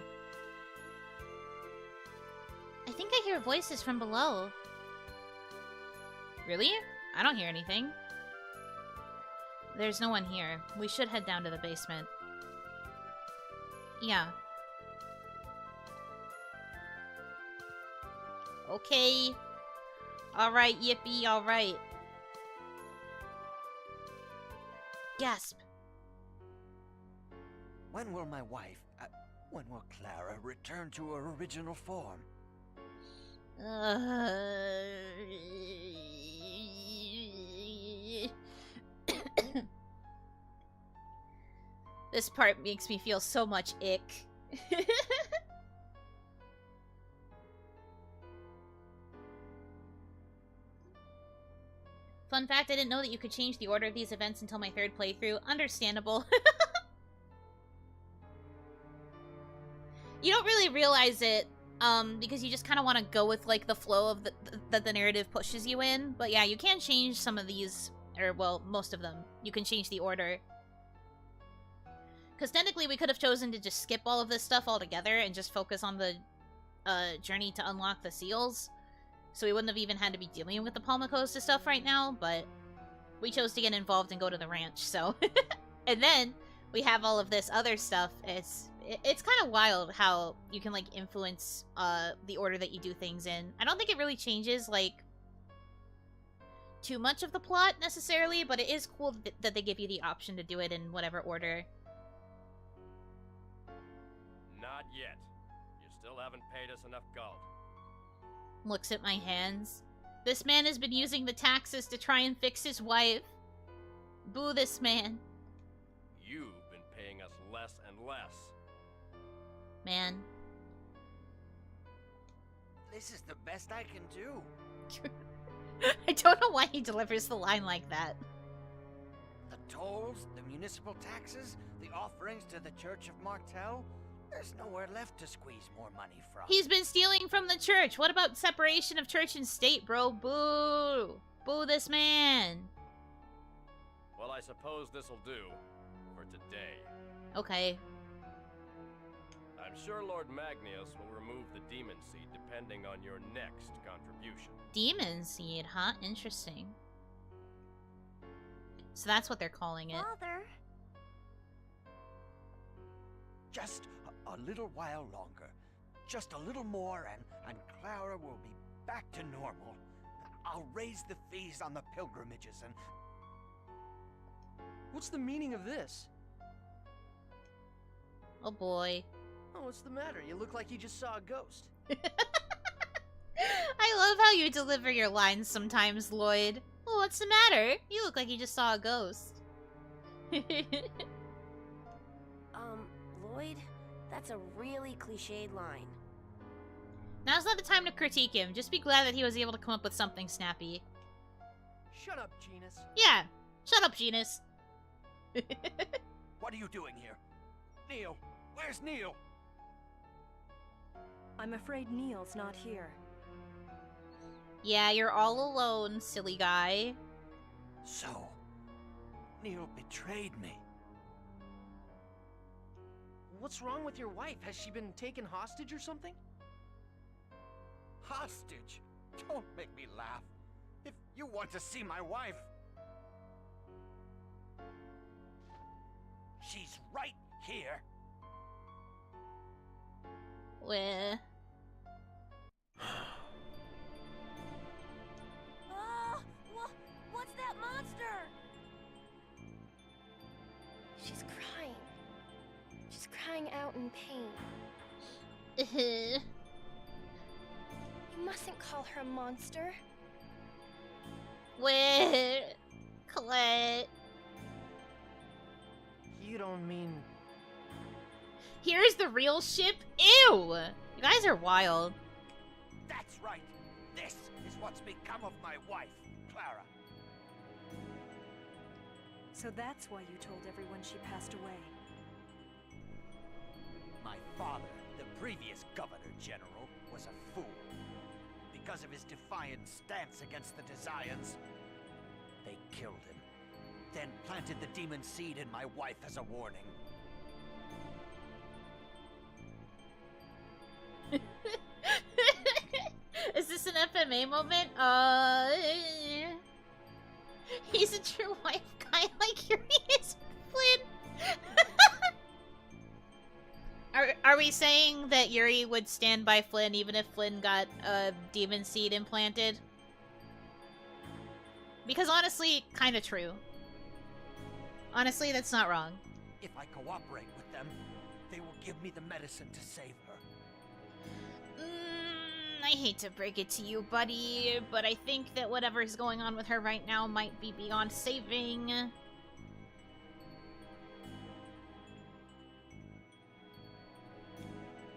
[SPEAKER 1] I think I hear voices from below. Really? I don't hear anything. There's no one here. We should head down to the basement. Yeah. Okay. Alright, yippee, alright. Gasp.
[SPEAKER 3] When will my wife, when will Clara return to her original form?
[SPEAKER 1] This part makes me feel so much ick. Fun fact, I didn't know that you could change the order of these events until my third playthrough. Understandable. You don't really realize it, because you just kind of want to go with, like, the flow of that the narrative pushes you in. But yeah, you can change some of these, or, well, most of them. You can change the order. Because technically we could have chosen to just skip all of this stuff altogether and just focus on the journey to unlock the seals. So we wouldn't have even had to be dealing with the Palma Costa stuff right now, but we chose to get involved and go to the ranch, so... And then we have all of this other stuff. It's kind of wild how you can, like, influence the order that you do things in. I don't think it really changes, like, too much of the plot, necessarily, but it is cool that they give you the option to do it in whatever order.
[SPEAKER 4] Not yet. You still haven't paid us enough gold.
[SPEAKER 1] Looks at my hands. This man has been using the taxes to try and fix his wife. Boo this man.
[SPEAKER 4] You've been paying us less and less.
[SPEAKER 1] Man.
[SPEAKER 3] This is the best I can do.
[SPEAKER 1] I don't know why he delivers the line like that.
[SPEAKER 3] The tolls, the municipal taxes, the offerings to the Church of Martel. There's nowhere left to squeeze more money from.
[SPEAKER 1] He's been stealing from the church. What about separation of church and state, bro? Boo! Boo this man.
[SPEAKER 4] Well, I suppose this'll do for today.
[SPEAKER 1] Okay.
[SPEAKER 4] I'm sure Lord Magnius will remove the demon seed depending on your next contribution.
[SPEAKER 1] Demon seed, huh? Interesting. So that's what they're calling it.
[SPEAKER 2] Father.
[SPEAKER 3] Just a little while longer. Just a little more and Clara will be back to normal. I'll raise the fees on the pilgrimages and...
[SPEAKER 5] What's the meaning of this?
[SPEAKER 1] Oh boy.
[SPEAKER 5] Oh, what's the matter? You look like you just saw a ghost.
[SPEAKER 1] I love how you deliver your lines sometimes, Lloyd. Oh, what's the matter? You look like you just saw a ghost.
[SPEAKER 2] Lloyd, that's a really cliched line.
[SPEAKER 1] Now's not the time to critique him. Just be glad that he was able to come up with something snappy.
[SPEAKER 5] Shut up, Genis.
[SPEAKER 1] Yeah, shut up, Genis.
[SPEAKER 3] What are you doing here? Neil! Where's Neil?
[SPEAKER 2] I'm afraid Neil's not here.
[SPEAKER 1] Yeah, you're all alone, silly guy.
[SPEAKER 3] So, Neil betrayed me.
[SPEAKER 5] What's wrong with your wife? Has she been taken hostage or something?
[SPEAKER 3] Hostage? Don't make me laugh. If you want to see my wife... She's right here.
[SPEAKER 1] Where?
[SPEAKER 2] What's that monster? She's crying. She's crying out in pain. You mustn't call her a monster.
[SPEAKER 1] Where? Colette.
[SPEAKER 5] You don't mean...
[SPEAKER 1] Here's the real ship? Ew! You guys are wild.
[SPEAKER 3] That's right. This is what's become of my wife, Clara.
[SPEAKER 2] So that's why you told everyone she passed away.
[SPEAKER 3] My father, the previous Governor General, was a fool. Because of his defiant stance against the Desians, they killed him. Then planted the demon seed in my wife as a warning.
[SPEAKER 1] Is this an FMA moment? He's a true wife guy like Yuri is Flynn. Are we saying that Yuri would stand by Flynn even if Flynn got a demon seed implanted? Because honestly, kind of true. Honestly, that's not wrong.
[SPEAKER 3] If I cooperate with them, they will give me the medicine to save her.
[SPEAKER 1] I hate to break it to you, buddy, but I think that whatever is going on with her right now might be beyond saving.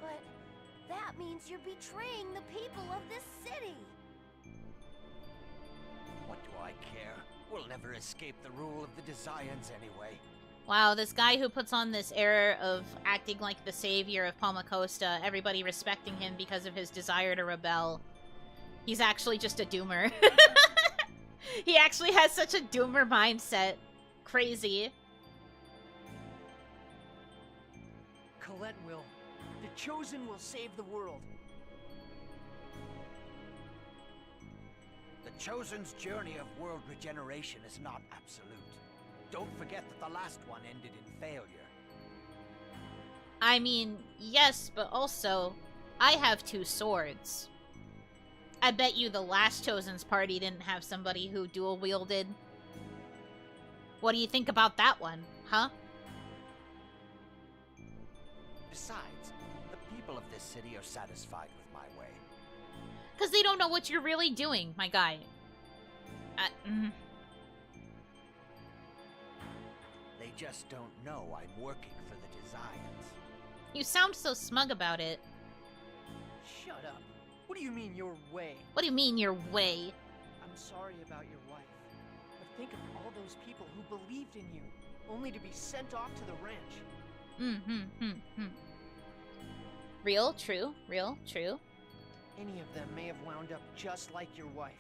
[SPEAKER 2] But that means you're betraying the people of this city.
[SPEAKER 3] What do I care? We'll never escape the rule of the Desians anyway.
[SPEAKER 1] Wow, this guy who puts on this air of acting like the savior of Palmacosta, everybody respecting him because of his desire to rebel. He's actually just a doomer. He actually has such a doomer mindset. Crazy.
[SPEAKER 5] Colette will. The Chosen will save the world.
[SPEAKER 3] The Chosen's journey of world regeneration is not absolute. Don't forget that the last one ended in failure.
[SPEAKER 1] I mean, yes, but also, I have 2 swords. I bet you the last Chosen's party didn't have somebody who dual-wielded. What do you think about that one, huh?
[SPEAKER 3] Besides, the people of this city are satisfied with my way.
[SPEAKER 1] Because they don't know what you're really doing, my guy.
[SPEAKER 3] They just don't know I'm working for the Desians.
[SPEAKER 1] You sound so smug about it.
[SPEAKER 5] Shut up. What do you mean, your way?
[SPEAKER 1] What do you mean, your way?
[SPEAKER 5] I'm sorry about your wife. But think of all those people who believed in you, only to be sent off to the ranch.
[SPEAKER 1] Real, true, real, true.
[SPEAKER 5] Any of them may have wound up just like your wife.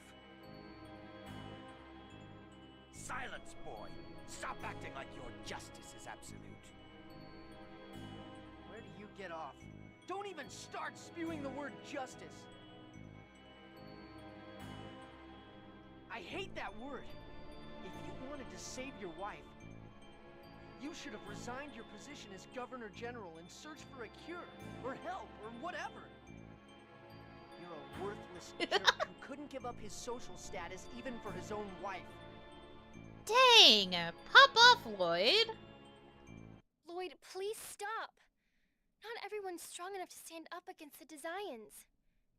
[SPEAKER 3] Silence, boy! Stop acting like your justice is absolute.
[SPEAKER 5] Where do you get off? Don't even start spewing the word justice! I hate that word! If you wanted to save your wife, you should have resigned your position as Governor General and searched for a cure, or help, or whatever! You're a worthless jerk who couldn't give up his social status even for his own wife.
[SPEAKER 1] Dang! Pop off, Lloyd!
[SPEAKER 2] Lloyd, please stop. Not everyone's strong enough to stand up against the Desians.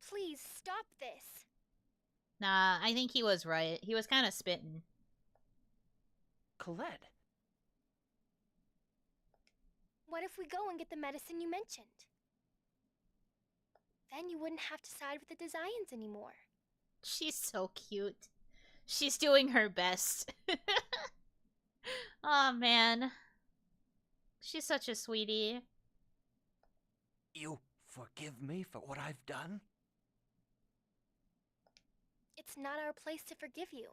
[SPEAKER 2] Please stop this.
[SPEAKER 1] Nah, I think he was right. He was kind of spitting.
[SPEAKER 5] Colette.
[SPEAKER 2] What if we go and get the medicine you mentioned? Then you wouldn't have to side with the Desians anymore.
[SPEAKER 1] She's so cute. She's doing her best. Oh man. She's such a sweetie.
[SPEAKER 3] You forgive me for what I've done?
[SPEAKER 2] It's not our place to forgive you.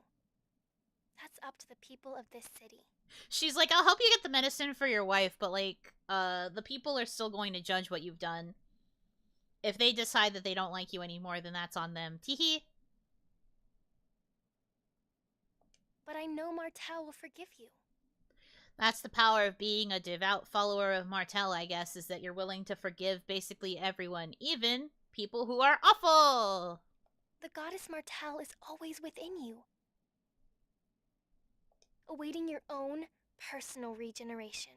[SPEAKER 2] That's up to the people of this city.
[SPEAKER 1] She's like, I'll help you get the medicine for your wife, but like, the people are still going to judge what you've done. If they decide that they don't like you anymore, then that's on them. Teehee.
[SPEAKER 2] But I know Martel will forgive you.
[SPEAKER 1] That's the power of being a devout follower of Martel, I guess, is that you're willing to forgive basically everyone, even people who are awful!
[SPEAKER 2] The goddess Martel is always within you, awaiting your own personal regeneration.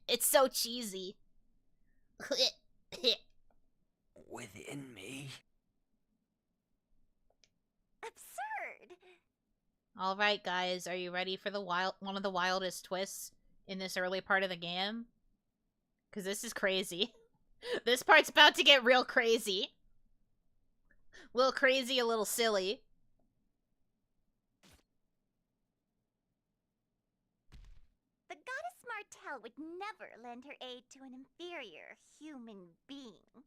[SPEAKER 1] It's so cheesy.
[SPEAKER 3] Within me?
[SPEAKER 2] Absurd!
[SPEAKER 1] Alright guys, are you ready for the one of the wildest twists in this early part of the game? Because this is crazy. This part's about to get real crazy. A little crazy, a little silly.
[SPEAKER 6] The goddess Martel would never lend her aid to an inferior human being.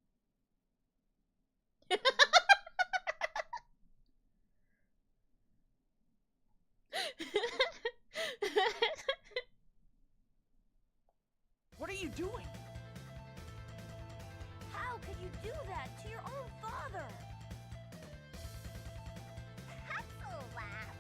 [SPEAKER 5] What are you doing?
[SPEAKER 2] How could you do that to your own father?
[SPEAKER 6] Hassle laugh.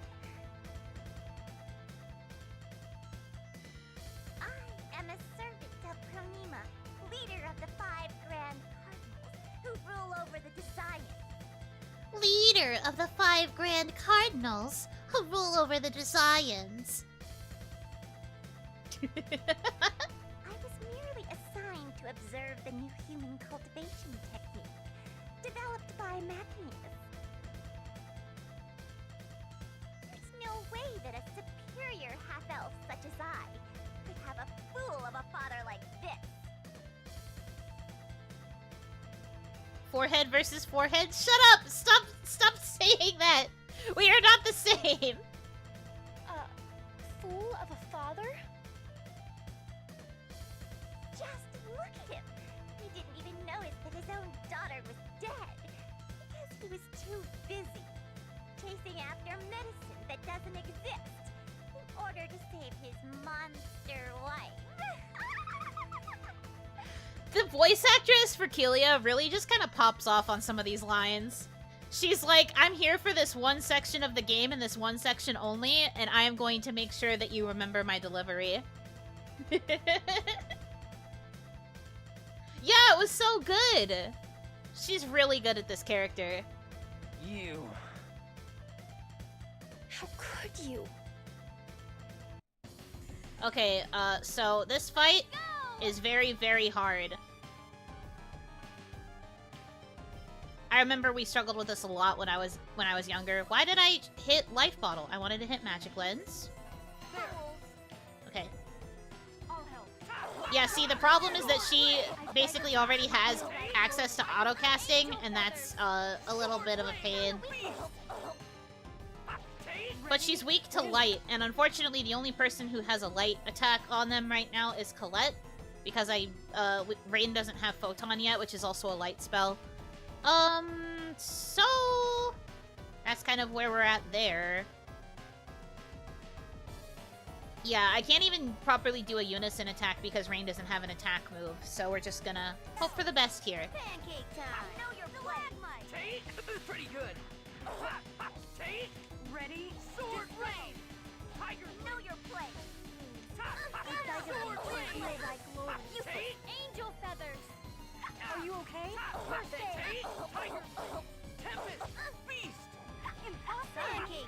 [SPEAKER 6] I am a servant of Pronima, leader of the 5 Grand Cardinals, who rule over the Desians.
[SPEAKER 1] Leader of the 5 Grand Cardinals who rule over the Desians.
[SPEAKER 6] I was merely assigned to observe the new human cultivation technique, developed by Magnius. There's no way that a superior half-elf such as I could have a fool of a father like this.
[SPEAKER 1] Forehead versus forehead? Shut up! Stop saying that! We are not the same!
[SPEAKER 2] Fool of a father?
[SPEAKER 6] Just look at him! He didn't even notice that his own daughter was dead, because he was too busy chasing after medicine that doesn't exist in order to save his monster wife.
[SPEAKER 1] The voice actress for Kelia really just kind of pops off on some of these lines. She's like, I'm here for this one section of the game and this one section only, and I am going to make sure that you remember my delivery. Yeah, it was so good! She's really good at this character.
[SPEAKER 5] You.
[SPEAKER 2] How could you?
[SPEAKER 1] Okay, so this fight is very, very hard. I remember we struggled with this a lot when I was younger. Why did I hit Life Bottle? I wanted to hit Magic Lens. Okay. Yeah, see, the problem is that she basically already has access to auto-casting, and that's a little bit of a pain. But she's weak to light, and unfortunately the only person who has a light attack on them right now is Colette, because Rain doesn't have Photon yet, which is also a light spell. So that's kind of where we're at there. Yeah, I can't even properly do a unison attack because Rain doesn't have an attack move, so we're just gonna hope for the best here.
[SPEAKER 6] Pancake time! Know your place!
[SPEAKER 5] Pretty good.
[SPEAKER 2] Ready?
[SPEAKER 5] Sword rain. Tiger
[SPEAKER 6] Know your place!
[SPEAKER 5] Sword rain.
[SPEAKER 2] Angel feathers! Are you okay?
[SPEAKER 5] First aid. Tiger. Tempest. Beast.
[SPEAKER 2] Pancake!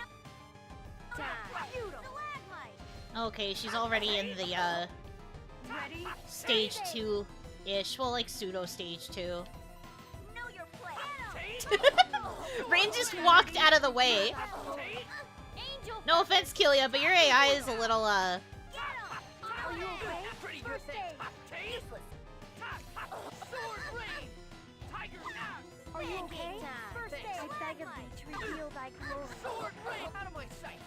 [SPEAKER 1] Okay, she's already in the,
[SPEAKER 2] Ready?
[SPEAKER 1] stage 2-ish. Well, like, pseudo stage 2.
[SPEAKER 6] Know your place!
[SPEAKER 1] Rain just walked out of the way.
[SPEAKER 2] Angel
[SPEAKER 1] No offense, Kelia, but your AI is a little,
[SPEAKER 2] Are you okay? First aid. Useless. Are you okay? First aid. I beg of thee to reveal thy glory.
[SPEAKER 5] Sword rain out of my sight.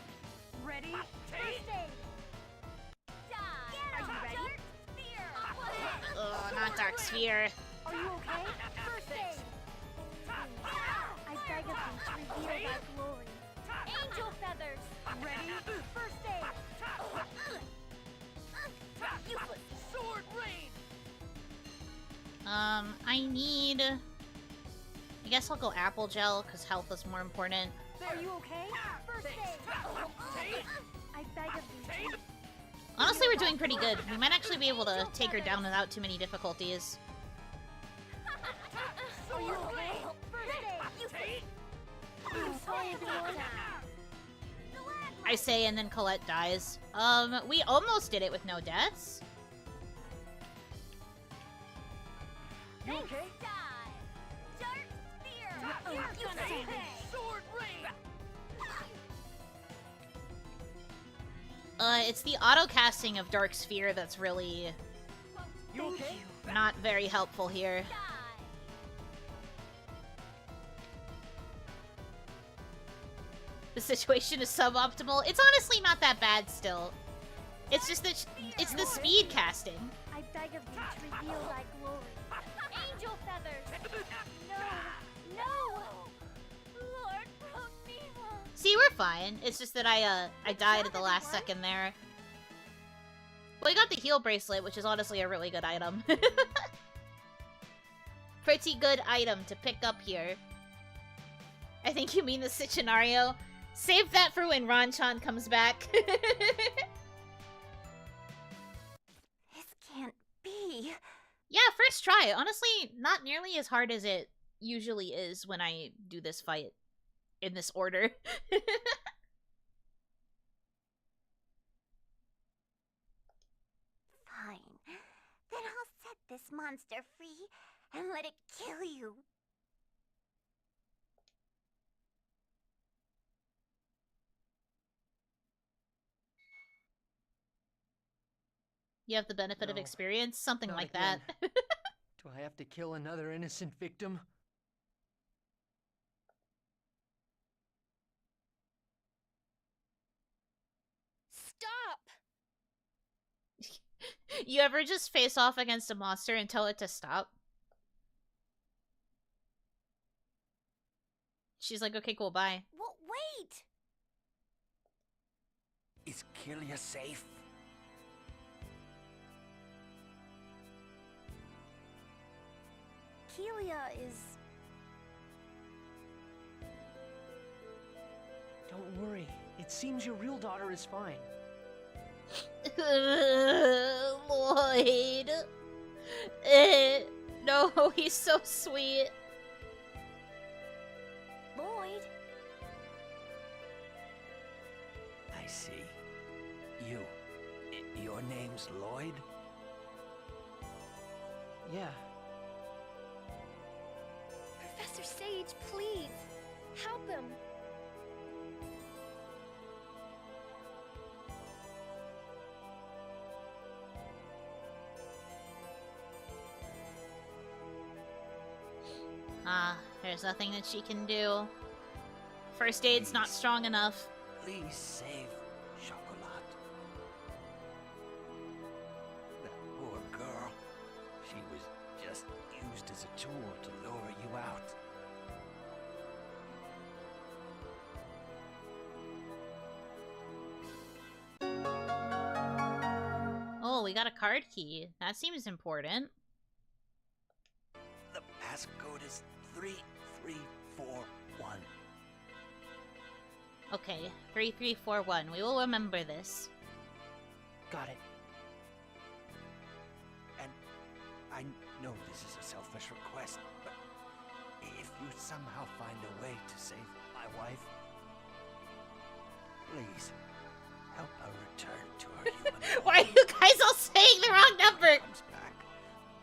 [SPEAKER 2] Ready? First aid. Are you ready?
[SPEAKER 1] ugh, not Dark Sphere.
[SPEAKER 2] Are you okay? First aid. I beg of thee to reveal thy glory. Angel feathers. Ready? First aid. Useless.
[SPEAKER 5] Sword rain.
[SPEAKER 1] I need... I guess I'll go apple gel, because health is more important.
[SPEAKER 2] Are you okay? First aid. I beg of thee to...
[SPEAKER 1] Honestly, we're doing pretty good. We might actually be able to take her down without too many difficulties.
[SPEAKER 2] Are you okay? First aid. Useless.
[SPEAKER 1] I say, and then Colette dies. We almost did it with no deaths.
[SPEAKER 5] You okay? Sword rain.
[SPEAKER 1] It's the auto-casting of Dark Sphere that's really
[SPEAKER 5] You okay?
[SPEAKER 1] not very helpful here. The situation is suboptimal. It's honestly not that bad still. It's just that it's the speed casting.
[SPEAKER 2] I beg of thee to reveal thy glory. Angel feathers. No. No. Lord Promeva.
[SPEAKER 1] See, we're fine. It's just that I died at the last second there. Well, I got the heal bracelet, which is honestly a really good item. Pretty good item to pick up here. I think you mean the scenario. Save that for when Ranchan comes back.
[SPEAKER 6] This can't be.
[SPEAKER 1] Yeah, first try. Honestly, not nearly as hard as it usually is when I do this fight in this order.
[SPEAKER 6] Fine. Then I'll set this monster free and let it kill you.
[SPEAKER 1] You have the benefit of
[SPEAKER 5] No,
[SPEAKER 1] experience? Something
[SPEAKER 5] not
[SPEAKER 1] like
[SPEAKER 5] again.
[SPEAKER 1] that.
[SPEAKER 5] Do I have to kill another innocent victim?
[SPEAKER 2] Stop.
[SPEAKER 1] You ever just face off against a monster and tell it to stop? She's like, okay, cool, bye.
[SPEAKER 6] Well, wait!
[SPEAKER 3] Is Kelia safe?
[SPEAKER 6] Kelia is...
[SPEAKER 5] Don't worry. It seems your real daughter is fine.
[SPEAKER 1] Lloyd. No, he's so sweet.
[SPEAKER 6] Lloyd?
[SPEAKER 3] I see. You. Your name's Lloyd?
[SPEAKER 5] Yeah.
[SPEAKER 2] Professor Sage, please. Help him.
[SPEAKER 1] There's nothing that she can do. First aid's not strong enough.
[SPEAKER 3] Please save Chocolat. That poor girl. She was just used as a tool to lure you out.
[SPEAKER 1] Oh, we got a card key. That seems important.
[SPEAKER 3] The passcode is 3341.
[SPEAKER 1] Okay, 3341. We will remember this.
[SPEAKER 5] Got it.
[SPEAKER 3] And I know this is a selfish request, but if you somehow find a way to save my wife, please help her return to her human
[SPEAKER 1] Why are you guys all saying the wrong number?
[SPEAKER 3] comes back.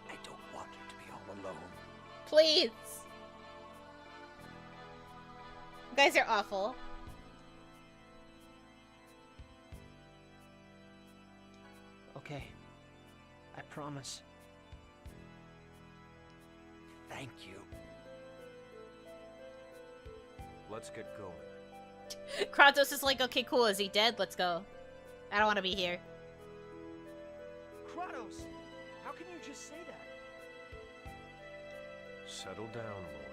[SPEAKER 3] I don't want her to be all alone.
[SPEAKER 1] Please. You guys are awful.
[SPEAKER 5] Okay. I promise.
[SPEAKER 3] Thank you.
[SPEAKER 4] Let's get going.
[SPEAKER 1] Kratos is like, okay, cool. Is he dead? Let's go. I don't want to be here.
[SPEAKER 5] Kratos! How can you just say that?
[SPEAKER 4] Settle down, Lloyd.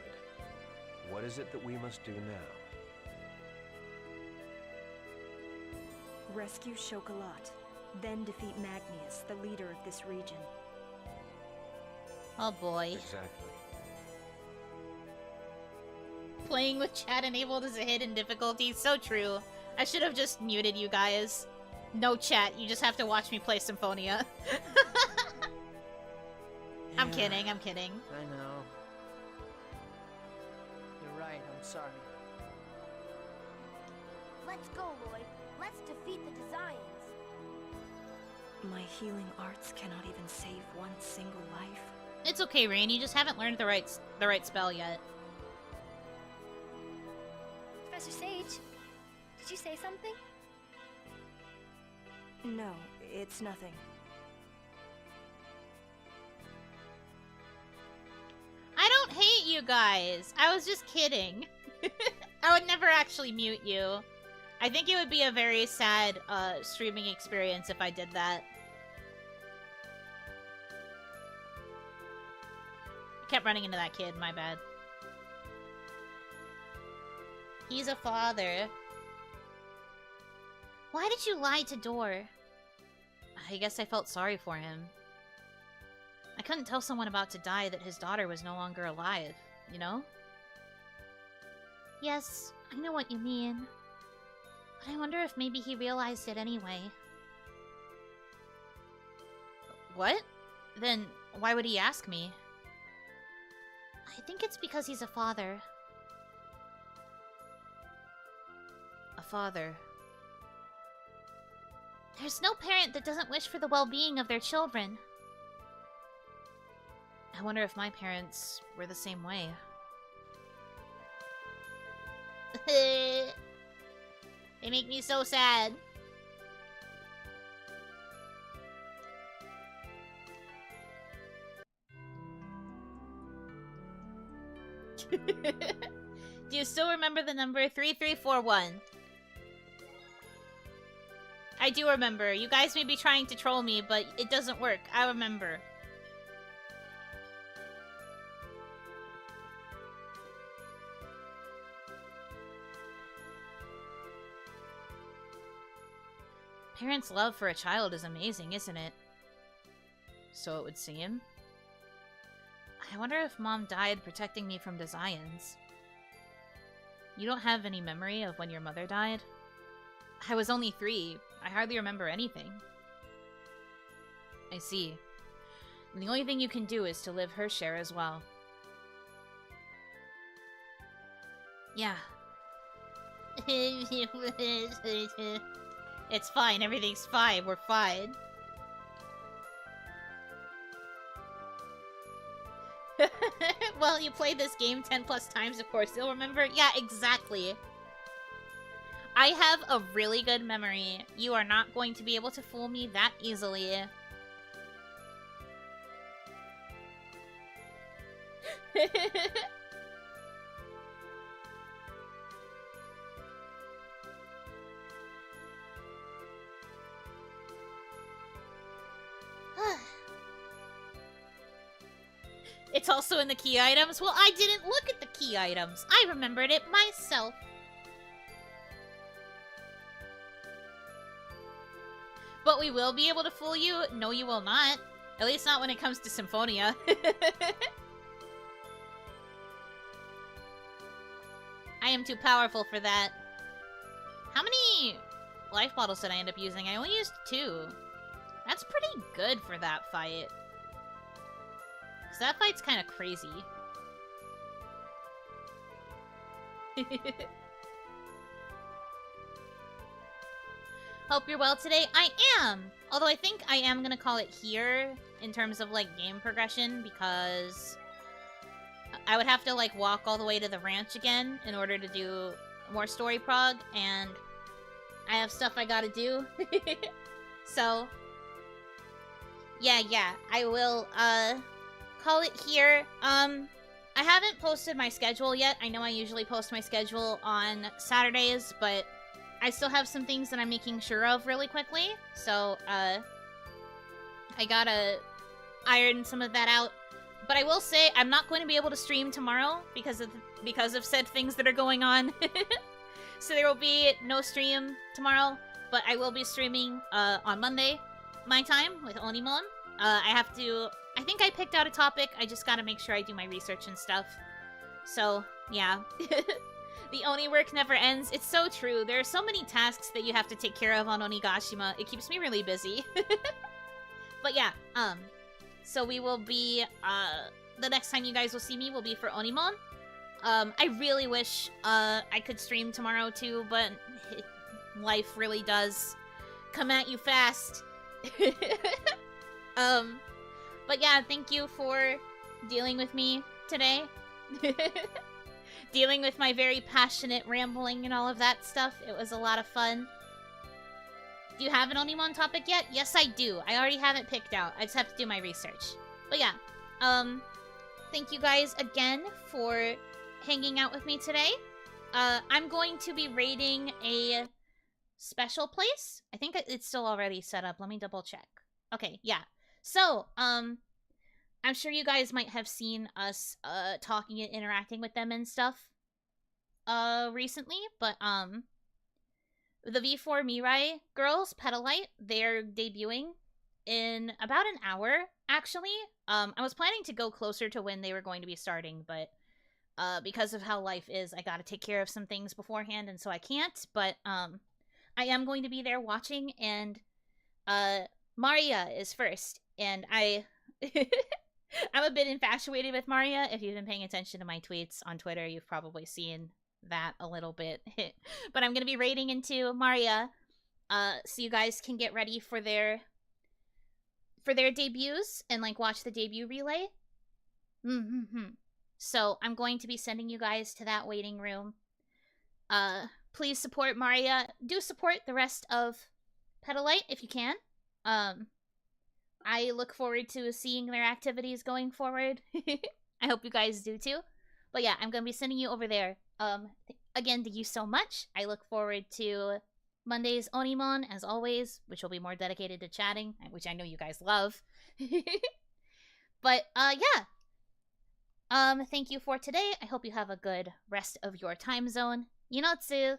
[SPEAKER 4] What is it that we must do now?
[SPEAKER 7] Rescue Chocolat, then defeat Magnius, the leader of this region.
[SPEAKER 1] Oh boy.
[SPEAKER 4] Exactly.
[SPEAKER 1] Playing with chat enabled is a hidden difficulty. So true. I should have just muted you guys. No chat. You just have to watch me play Symphonia. I'm
[SPEAKER 5] Yeah,
[SPEAKER 1] kidding. I'm kidding.
[SPEAKER 5] I know. You're right, I'm sorry.
[SPEAKER 2] Let's go, Lloyd. Let's defeat the Desians.
[SPEAKER 7] My healing arts cannot even save one single life.
[SPEAKER 1] It's okay, Rain. You just haven't learned the right spell yet.
[SPEAKER 2] Professor Sage, did you say something?
[SPEAKER 7] No, it's nothing.
[SPEAKER 1] I don't hate you guys. I was just kidding. I would never actually mute you. I think it would be a very sad streaming experience if I did that. Kept running into that kid, my bad. He's a father. Why did you lie to Dor? I guess I felt sorry for him. I couldn't tell someone about to die that his daughter was no longer alive, you know? Yes, I know what you mean. But I wonder if maybe he realized it anyway. What? Then why would he ask me? I think it's because he's a father. A father. There's no parent that doesn't wish for the well-being of their children. I wonder if my parents were the same way. They make me so sad. Do you still remember the number 3341? I do remember. You guys may be trying to troll me, but it doesn't work. I remember. Parents' love for a child is amazing, isn't it? So it would seem. I wonder if Mom died protecting me from Desians. You don't have any memory of when your mother died? I was only 3. I hardly remember anything. I see. And the only thing you can do is to live her share as well. Yeah. It's fine. Everything's fine. We're fine. Well, you played this game 10 plus times, of course you'll remember. Yeah, exactly. I have a really good memory. You are not going to be able to fool me that easily. It's also in the key items. Well, I didn't look at the key items. I remembered it myself. But we will be able to fool you? No, you will not. At least not when it comes to Symphonia. I am too powerful for that. How many life bottles did I end up using? I only used 2. That's pretty good for that fight. Because that fight's kind of crazy. Hope you're well today. I am! Although I think I am gonna call it here in terms of, like, game progression, because I would have to, like, walk all the way to the ranch again in order to do more story prog, and I have stuff I gotta do. So, yeah, I will, call it here. I haven't posted my schedule yet. I know I usually post my schedule on Saturdays, but I still have some things that I'm making sure of really quickly. So, I gotta iron some of that out. But I will say I'm not going to be able to stream tomorrow because of said things that are going on. So there will be no stream tomorrow, but I will be streaming on Monday, my time, with Onimon. I think I picked out a topic. I just gotta make sure I do my research and stuff. So, yeah. The Oni work never ends. It's so true. There are so many tasks that you have to take care of on Onigashima. It keeps me really busy. But yeah, so we will be, the next time you guys will see me will be for Onimon. I really wish, I could stream tomorrow too, but life really does come at you fast. But yeah, thank you for dealing with me today. Dealing with my very passionate rambling and all of that stuff. It was a lot of fun. Do you have an Onimon topic yet? Yes, I do. I already have it picked out. I just have to do my research. But yeah, thank you guys again for hanging out with me today. I'm going to be raiding a special place. I think it's still already set up. Let me double check. Okay, yeah. So, I'm sure you guys might have seen us, talking and interacting with them and stuff, recently, but, the V4 Mirai girls, Petalite, they're debuting in about an hour, actually. I was planning to go closer to when they were going to be starting, but, because of how life is, I gotta take care of some things beforehand, and so I can't, but, I am going to be there watching, and, Maria is first, and I'm a bit infatuated with Maria. If you've been paying attention to my tweets on Twitter, you've probably seen that a little bit. But I'm gonna be raiding into Maria, so you guys can get ready for their debuts and like watch the debut relay. So I'm going to be sending you guys to that waiting room. Please support Maria. Do support the rest of Petalite if you can. I look forward to seeing their activities going forward. I hope you guys do too. But yeah, I'm gonna be sending you over there. Again, thank you so much. I look forward to Monday's Onimon, as always, which will be more dedicated to chatting, which I know you guys love. But, yeah. Thank you for today. I hope you have a good rest of your time zone. Yunotsu!